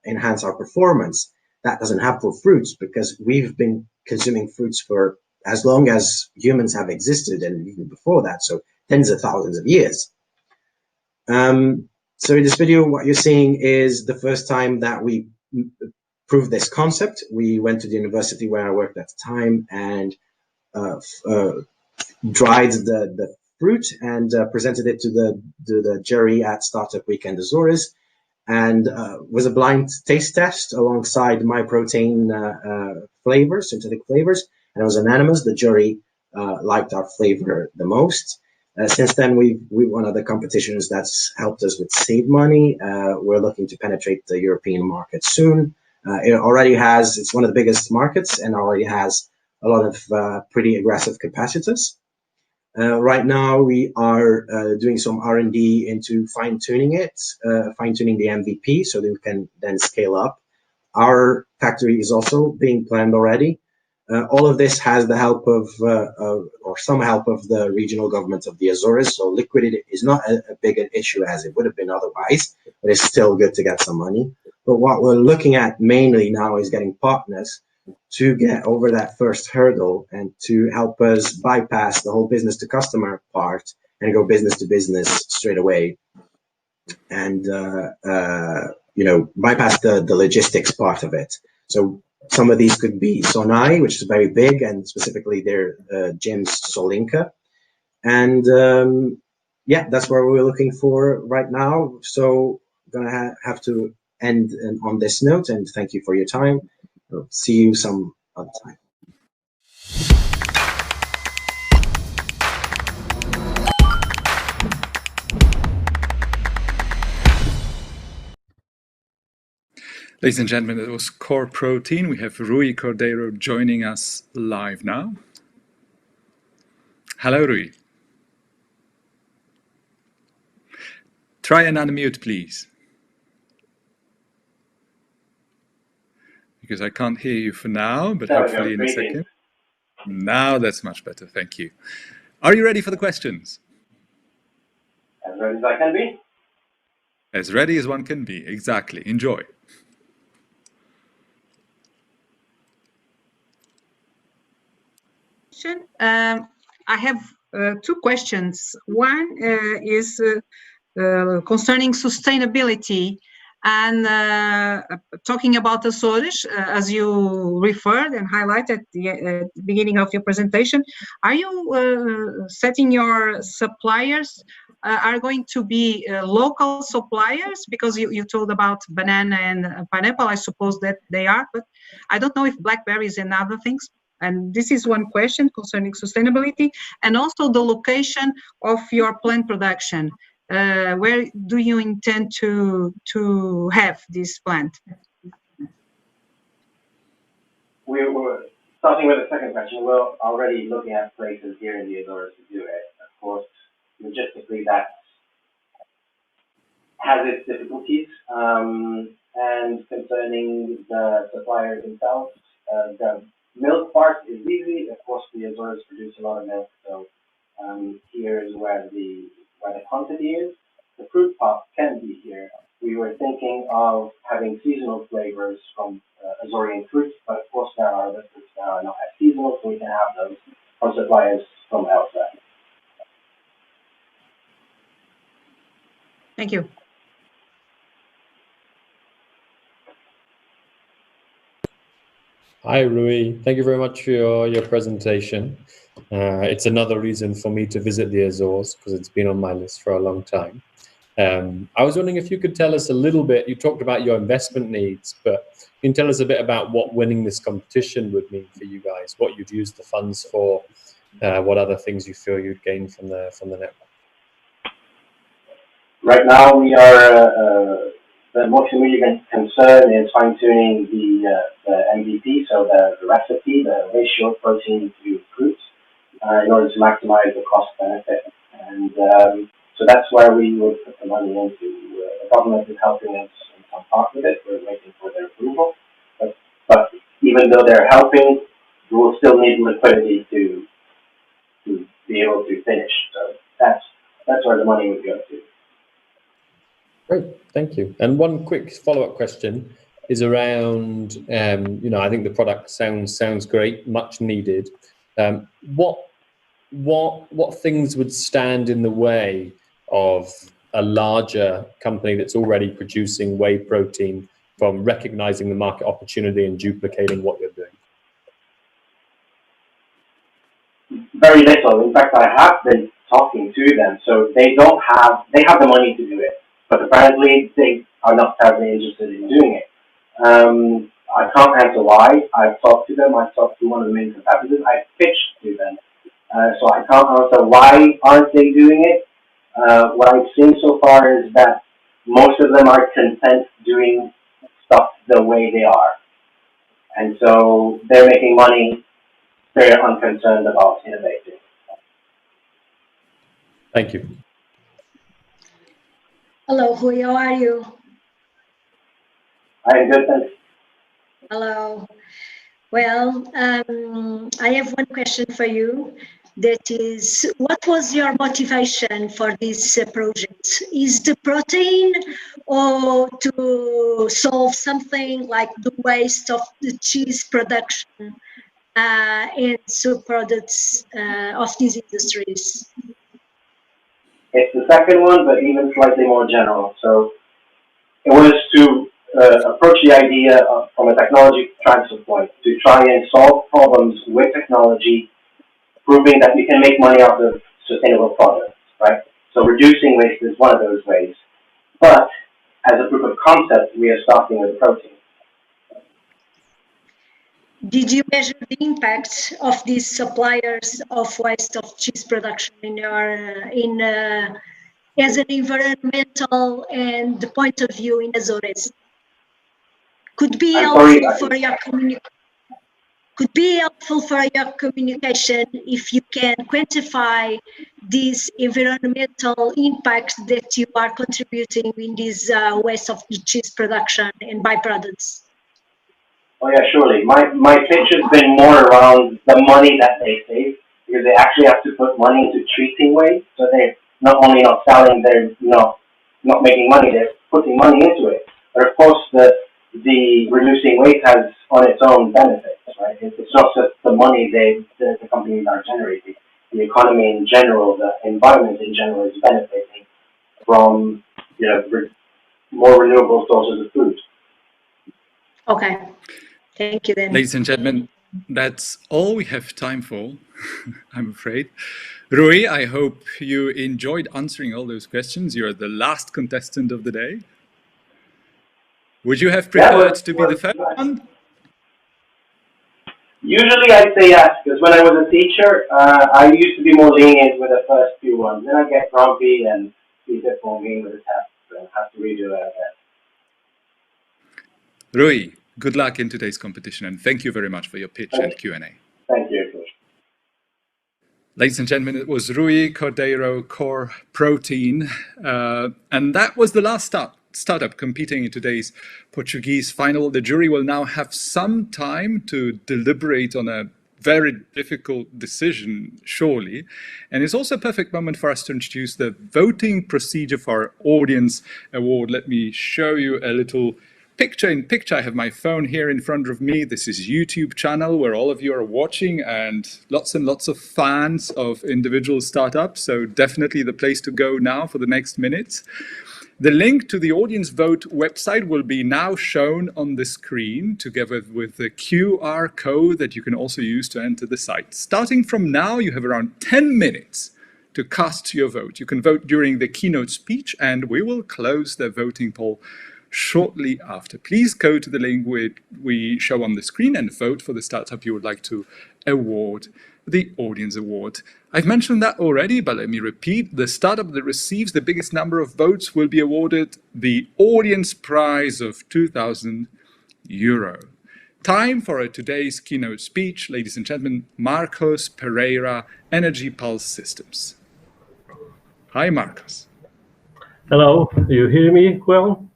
enhance our performance. That doesn't happen for fruits because we've been consuming fruits for as long as humans have existed, and even before that, so tens of thousands of years. So in this video, what you're seeing is the first time that we proved this concept. We went to the university where I worked at the time and dried the fruit and presented it to the jury at Startup Weekend Azores, and was a blind taste test alongside my protein flavors, synthetic flavors, and it was unanimous. The jury liked our flavor the most. Since then, we won other competitions that's helped us with seed money. We're looking to penetrate the European market soon. It's one of the biggest markets and already has a lot of pretty aggressive competitors. Right now, we are doing some R&D into fine-tuning it, fine-tuning the MVP so that we can then scale up. Our factory is also being planned already. All of this has the help of, or some help of the regional government of the Azores. So liquidity is not a big an issue as it would have been otherwise, but it's still good to get some money. But what we're looking at mainly now is getting partners to get over that first hurdle and to help us bypass the whole business to customer part and go business to business straight away. And, bypass the logistics part of it. So some of these could be Sonai, which is very big, and specifically their gyms Solinka. And yeah, that's what we're looking for right now. So I'm gonna have to end on this note, and thank you for your time. I'll see you some other time. Ladies and gentlemen, that was Core Protein. We have Rui Cordeiro joining us live now. Hello, Rui. Try and unmute, please. Because I can't hear you for now, but hopefully in a second. Now that's much better, thank you. Are you ready for the questions? As ready as I can be. As ready as one can be, exactly. Enjoy. I have two questions. One is concerning sustainability and talking about Açores, as you referred and highlighted at the beginning of your presentation. Are you setting your suppliers are going to be local suppliers? Because you told about banana and pineapple, I suppose that they are, but I don't know if blackberries and other things. And this is one question concerning sustainability, and also the location of your plant production. Where do you intend to have this plant? We were starting with the second question. We're already looking at places here in the Azores to do it. Of course, logistically that has its difficulties. And concerning the suppliers themselves, the milk part is easy. Of course, the Azores produce a lot of milk, so here is where the quantity is. The fruit part can be here. We were thinking of having seasonal flavors from Azorean fruits, but of course there are other fruits that are not as seasonal, so we can have those from suppliers from elsewhere. Thank you. Hi, Rui. Thank you very much for your presentation. It's another reason for me to visit the Azores because it's been on my list for a long time. I was wondering if you could tell us a little bit, you talked about your investment needs, but you can tell us a bit about what winning this competition would mean for you guys, what you'd use the funds for, what other things you feel you'd gain from the network. Right now we are, the most immediate concern is fine-tuning the MVP, so the recipe, the ratio of protein to fruits, in order to maximize the cost benefit. And so that's where we would put the money into. The government is helping us in some part with it. We're waiting for their approval. But even though they're helping, we will still need liquidity to be able to finish. So that's where the money would go to. Great, thank you. And one quick follow-up question is around, I think the product sounds great, much needed. What things would stand in the way of a larger company that's already producing whey protein from recognizing the market opportunity and duplicating what you're doing? Very little. In fact, I have been talking to them, so they have the money to do it, but apparently they are not terribly interested in doing it. I can't answer why. I've talked to them. I've talked to one of the main competitors. I've pitched to them. So I can't answer why aren't they doing it. What I've seen so far is that most of them are content doing stuff the way they are. And so they're making money. They're unconcerned about innovating. Thank you. Hello, Rui, how are you? I am good, thanks. Hello. Well, I have one question for you. That is, what was your motivation for this project? Is the protein or to solve something like the waste of the cheese production and subproducts of these industries? It's the second one, but even slightly more general. So it was to approach the idea from a technology transfer point, to try and solve problems with technology, proving that you can make money out of sustainable products, right? So reducing waste is one of those ways. But as a proof of concept, we are starting with protein. Did you measure the impact of these suppliers of waste of cheese production in your as an environmental and point of view in Azores? Could be helpful for your communication if you can quantify this environmental impact that you are contributing in this waste of cheese production and byproducts. Oh yeah, surely. My pitch has been more around the money that they save, because they actually have to put money into treating waste. So they're not only not selling, they're not making money, they're putting money into it. But of course, the reducing waste has on its own benefits, right? It's not just the money the companies are generating. The economy in general, the environment in general is benefiting from more renewable sources of food. Okay. Thank you, then. Ladies and gentlemen, that's all we have time for, I'm afraid. Rui, I hope you enjoyed answering all those questions. You're the last contestant of the day. Would you have preferred to be the first one? Usually I'd say yes, because when I was a teacher, I used to be more lenient with the first few ones. Then I get grumpy and be a bit more mean with the test and have to redo it again. Rui, good luck in today's competition, and thank you very much for your pitch and Q&A. Thank you. Ladies and gentlemen, it was Rui Cordeiro, Core Protein, and that was the last startup competing in today's Portuguese final. The jury will now have some time to deliberate on a very difficult decision, surely. And it's also a perfect moment for us to introduce the voting procedure for our audience award. Let me show you a little picture in picture. I have my phone here in front of me. This is YouTube channel where all of you are watching, and lots of fans of individual startups. So definitely the place to go now for the next minutes. The link to the audience vote website will be now shown on the screen, together with the QR code that you can also use to enter the site. Starting from now, you have around 10 minutes to cast your vote. You can vote during the keynote speech, and we will close the voting poll shortly after. Please go to the link we show on the screen and vote for the startup you would like to award the audience award. I've mentioned that already, but let me repeat. The startup that receives the biggest number of votes will be awarded the audience prize of €2,000. Time for today's keynote speech. Ladies and gentlemen, Marcos Pereira, Energy Pulse Systems. Hi, Marcos. Hello, do you hear me well?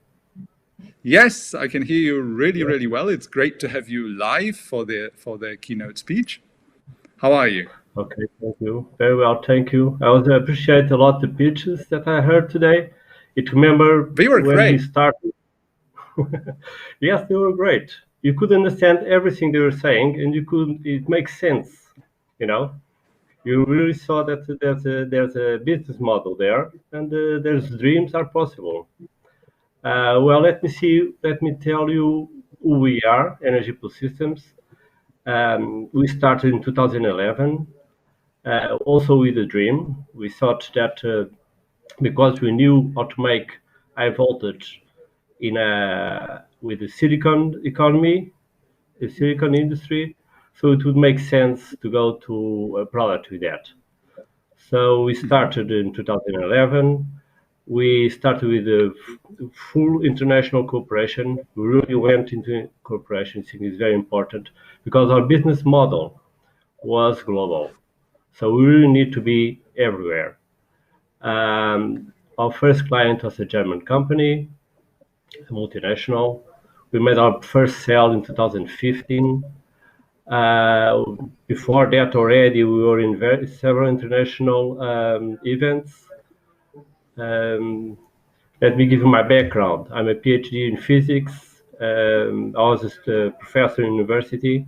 Yes, I can hear you really well. It's great to have you live for the keynote speech. How are you? Okay, thank you. Very well, thank you. I also appreciate a lot the pitches that I heard today. They were when great. we started. Yes, they were great. You could understand everything they were saying, and it makes sense. You really saw that there's a business model there, and there's dreams are possible. Well, let me tell you who we are, Energy Pulse Systems. We started in 2011, also with a dream. We thought that because we knew how to make high voltage with the silicon economy, the silicon industry, so it would make sense to go to a product with that. So we started in 2011. We started with a full international cooperation. We really went into cooperation. I think it's very important because our business model was global. So we really need to be everywhere. Our first client was a German company, a multinational. We made our first sale in 2015. Before that already, we were in several international events. Let me give you my background. I'm a PhD in physics. I was a professor in university.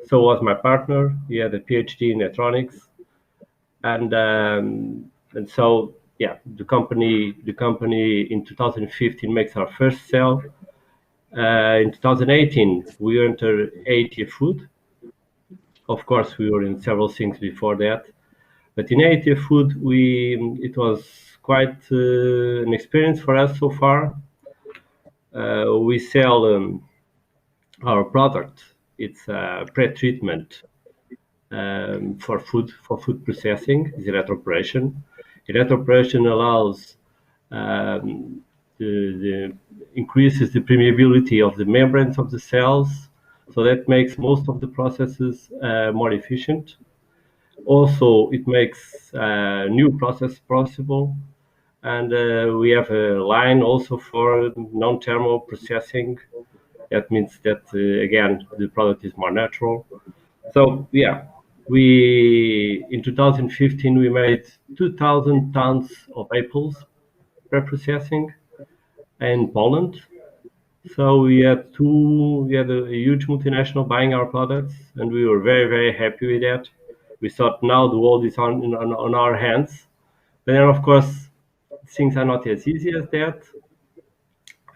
So was my partner. He had a PhD in electronics. And so, yeah, the company in 2015 makes our first sale. In 2018, we entered EIT food. Of course, we were in several things before that. But in EIT Food, it was quite an experience for us so far. We sell our product. It's a pre-treatment for food processing. It's electroporation. Electroporation allows increases the permeability of the membranes of the cells, so that makes most of the processes more efficient. Also, it makes new process possible, and we have a line also for non-thermal processing. That means that again the product is more natural. So yeah, in 2015 we made 2,000 tons of apples pre-processing in Poland. So we had a huge multinational buying our products, and we were very, very happy with that. We thought now the world is on our hands. But then, of course, things are not as easy as that,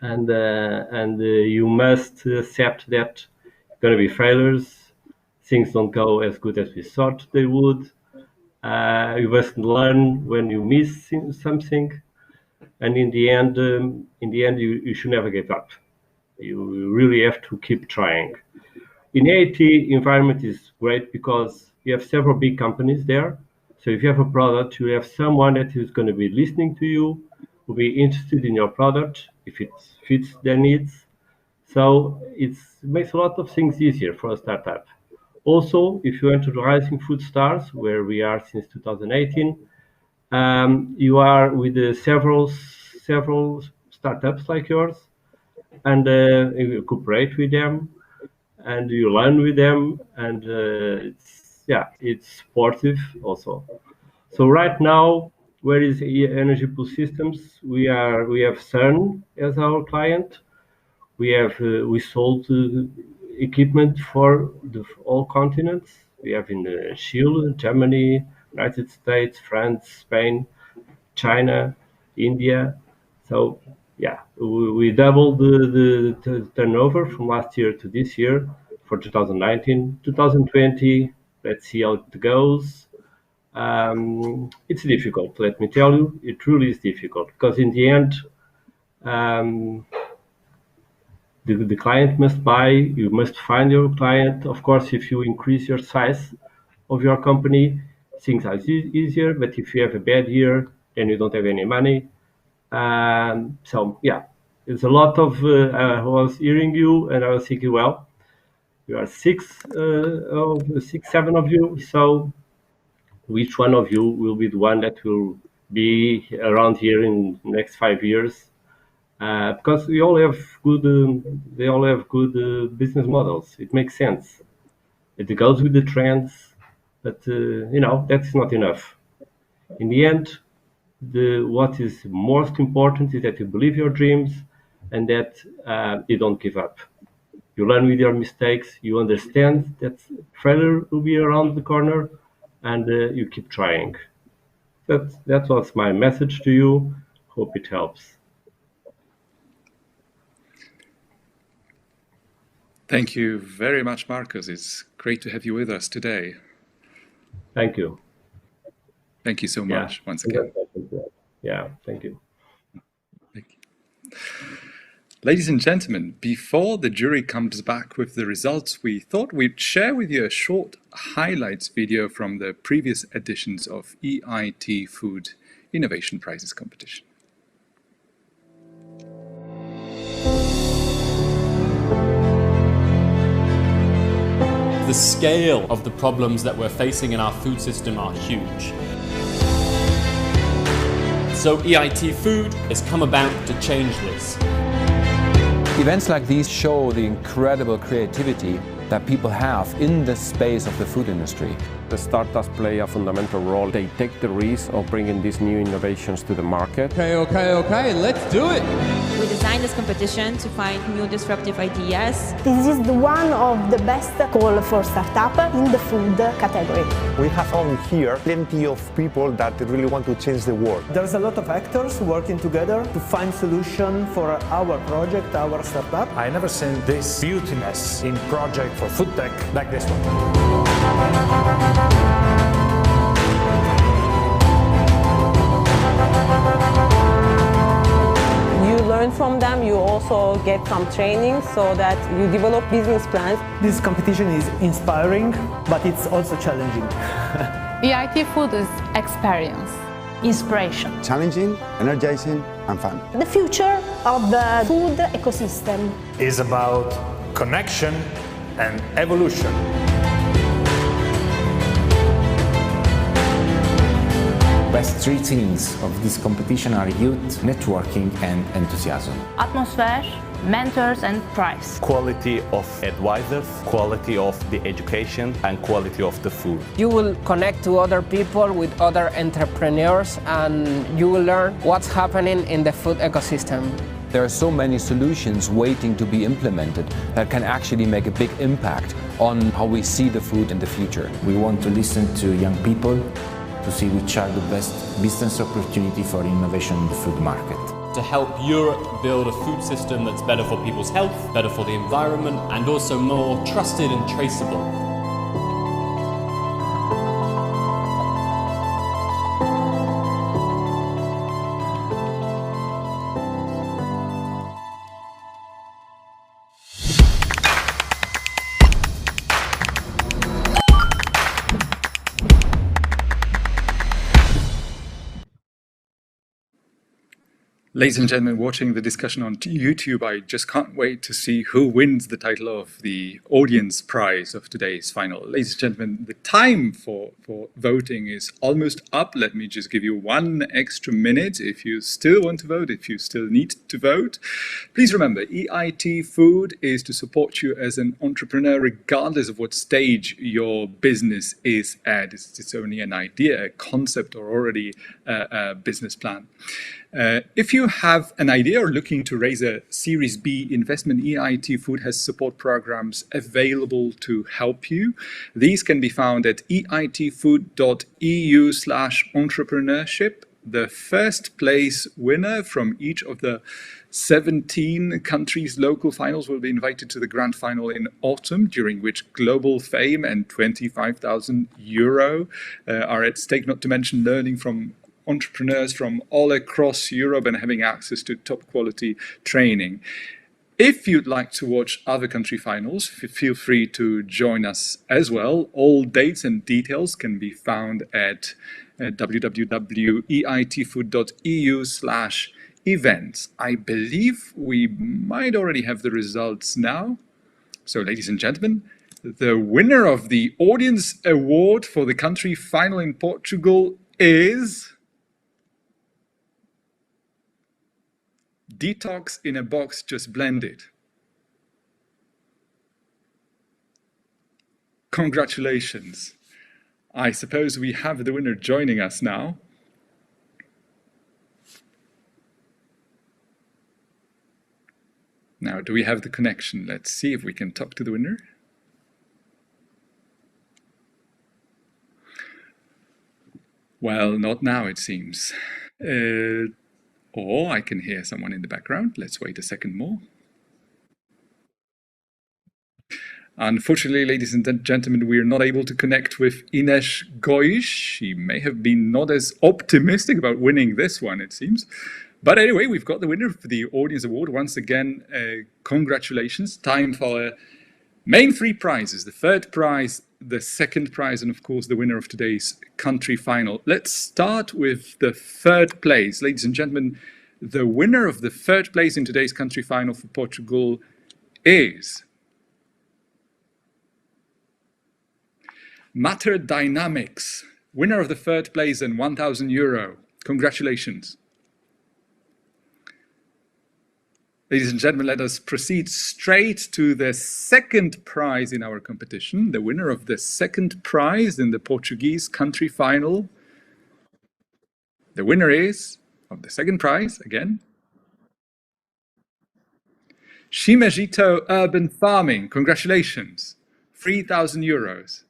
and you must accept that going to be failures. Things don't go as good as we thought they would. You must learn when you miss something, and in the end, you should never give up. You really have to keep trying. In EIT, environment is great because you have several big companies there. So if you have a product, you have someone that is going to be listening to you, will be interested in your product if it fits their needs. So it makes a lot of things easier for a startup. Also, if you enter the Rising Food Stars, where we are since 2018, you are with several startups like yours, and you cooperate with them, and you learn with them, and it's supportive also. So right now, where is Energy Pool Systems? We have CERN as our client. We sold equipment for all continents. We have in Chile, Germany, United States, France, Spain, China, India. So yeah, we doubled the turnover from last year to this year for 2019. 2020, let's see how it goes. It's difficult, let me tell you. It really is difficult because in the end, the client must buy. You must find your client. Of course, if you increase your size of your company, things are easier. But if you have a bad year, then you don't have any money. So yeah, there's a lot of. I was hearing you, and I was thinking, well, you are 7 of you. So which one of you will be the one that will be around here in the next 5 years? Because we all have good, they all have good business models. It makes sense. It goes with the trends, but that's not enough. In the end, what is most important is that you believe your dreams and that you don't give up. You learn with your mistakes. You understand that failure will be around the corner, and you keep trying. That was my message to you. Hope it helps. Thank you very much, Marcos. It's great to have you with us today. Thank you. Thank you so much once again. Yeah, thank you. Thank you. Ladies and gentlemen, before the jury comes back with the results, we thought we'd share with you a short highlights video from the previous editions of EIT Food Innovation Prizes competition. The scale of the problems that we're facing in our food system are huge. So EIT Food has come about to change this. Events like these show the incredible creativity that people have in the space of the food industry. The startups play a fundamental role. They take the risk of bringing these new innovations to the market. Okay, let's do it! We designed this competition to find new disruptive ideas. This is one of the best call for startup in the food category. We have found here plenty of people that really want to change the world. There's a lot of actors working together to find solution for our project, our startup. I never seen this beautiness in project for food tech like this one. learn from them, you also get some training so that you develop business plans. This competition is inspiring, but it's also challenging. EIT food is experience, inspiration. Challenging, energizing, and fun. The future of the food ecosystem is about connection and evolution. Best three things of this competition are youth, networking, and enthusiasm. Atmosphere, mentors, and prize. Quality of advisors, quality of the education, and quality of the food. You will connect to other people with other entrepreneurs, and you will learn what's happening in the food ecosystem. There are so many solutions waiting to be implemented that can actually make a big impact on how we see the food in the future. We want to listen to young people to see which are the best business opportunity for innovation in the food market. To help Europe build a food system that's better for people's health, better for the environment, and also more trusted and traceable. Ladies and gentlemen, watching the discussion on YouTube, I just can't wait to see who wins the title of the audience prize of today's final. Ladies and gentlemen, the time for voting is almost up. Let me just give you 1 extra minute if you still want to vote, if you still need to vote. Please remember, EIT Food is to support you as an entrepreneur regardless of what stage your business is at. It's only an idea, a concept, or already a business plan. If you have an idea or looking to raise a Series B investment, EIT Food has support programs available to help you. These can be found at eitfood.eu/entrepreneurship. The first place winner from each of the 17 countries' local finals will be invited to the grand final in autumn, during which global fame and €25,000 are at stake, not to mention learning from entrepreneurs from all across Europe and having access to top quality training. If you'd like to watch other country finals, feel free to join us as well. All dates and details can be found at www.eitfood.eu/events. I believe we might already have the results now. So, ladies and gentlemen, the winner of the audience award for the country final in Portugal is Detox in a Box Just Blended. Congratulations. I suppose we have the winner joining us now. Now, do we have the connection? Let's see if we can talk to the winner. Well, not now, it seems. Or I can hear someone in the background. Let's wait a second more. Unfortunately, ladies and gentlemen, we are not able to connect with Ines Goish. She may have been not as optimistic about winning this one, it seems. But anyway, we've got the winner for the audience award. Once again, congratulations. Time for main 3 prizes. The third prize, the second prize, and of course the winner of today's country final. Let's start with the third place. Ladies and gentlemen, the winner of the third place in today's country final for Portugal is Matter Dynamics, winner of the third place and €1,000. Congratulations. Ladies and gentlemen, let us proceed straight to the second prize in our competition. The winner of the second prize in the Portuguese country final. The winner is, of the second prize, again, Shimejito Urban Farming. Congratulations. €3,000.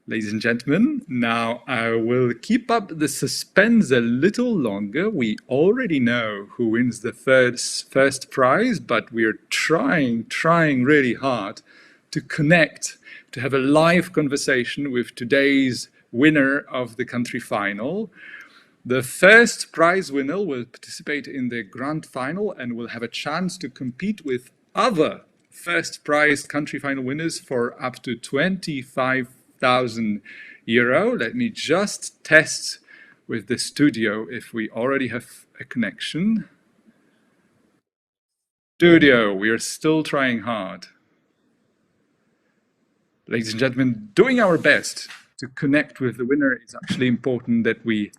Ladies and gentlemen, now I will keep up the suspense a little longer. We already know who wins the first prize, but we are trying really hard to connect, to have a live conversation with today's winner of the country final. The first prize winner will participate in the grand final and will have a chance to compete with other first prize country final winners for up to €25,000. Let me just test with the studio if we already have a connection. Studio, we are still trying hard. Ladies and gentlemen, doing our best to connect with the winner. It's actually important that we're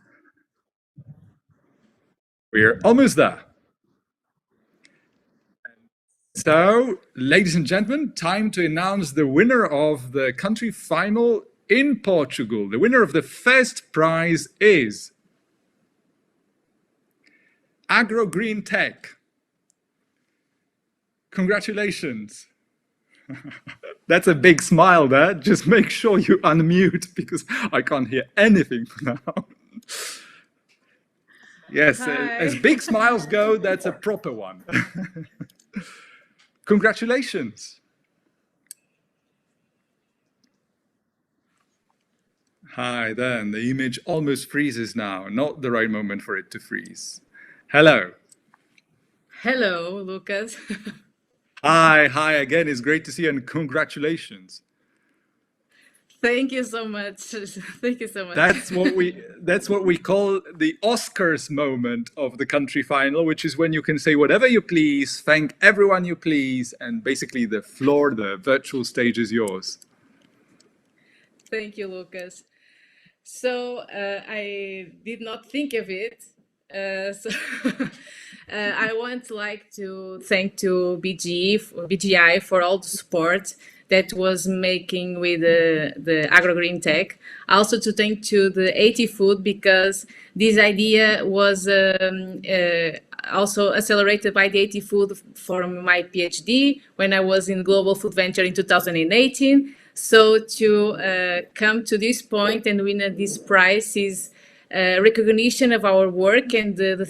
almost there. So, ladies and gentlemen, time to announce the winner of the country final in Portugal. The winner of the first prize is Agro Green Tech. Congratulations. That's a big smile there. Just make sure you unmute because I can't hear anything now. Yes, as big smiles go, that's a proper one. Congratulations. Hi, then. The image almost freezes now. Not the right moment for it to freeze. Hello. Hello, Lucas. Hi again. It's great to see you and congratulations. Thank you so much. Thank you so much. That's what we call the Oscars moment of the country final, which is when you can say whatever you please, thank everyone you please, and basically the floor, the virtual stage is yours. Thank you, Lucas. So I did not think of it. I want to thank to BGI for all the support that was making with the Agro Green Tech. Also to thank to the EIT Food because this idea was also accelerated by the EIT Food for my PhD when I was in Global Food Venture in 2018. So to come to this point and win this prize is recognition of our work and the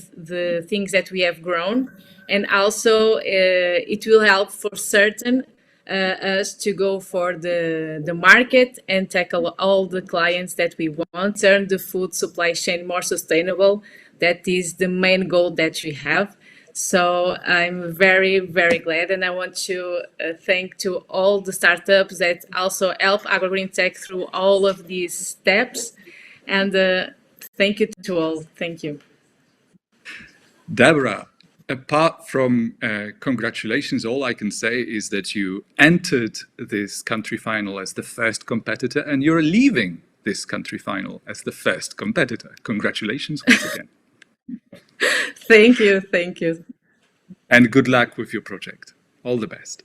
things that we have grown. And also it will help for certain us to go for the market and tackle all the clients that we want, turn the food supply chain more sustainable. That is the main goal that we have. So I'm very, very glad, and I want to thank to all the startups that also help Agro Green Tech through all of these steps. And thank you to all. Thank you. Deborah, apart from congratulations, all I can say is that you entered this country final as the first competitor and you're leaving this country final as the first competitor. Congratulations once again. Thank you. Thank you. And good luck with your project. All the best.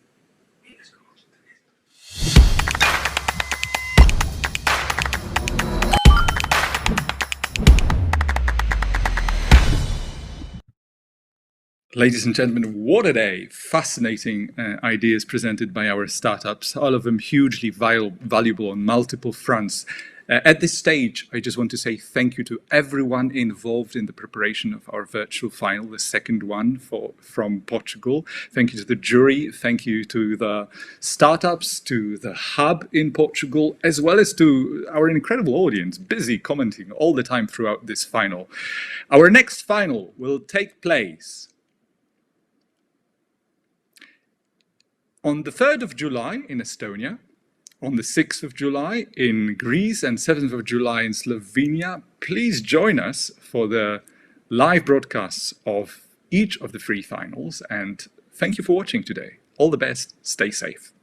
Ladies and gentlemen, what a day! Fascinating ideas presented by our startups, all of them hugely valuable on multiple fronts. At this stage, I just want to say thank you to everyone involved in the preparation of our virtual final, the second one from Portugal. Thank you to the jury, thank you to the startups, to the hub in Portugal, as well as to our incredible audience, busy commenting all the time throughout this final. Our next final will take place on the 3rd of July in Estonia, on the 6th of July in Greece, and 7th of July in Slovenia. Please join us for the live broadcasts of each of the three finals, and thank you for watching today. All the best, stay safe.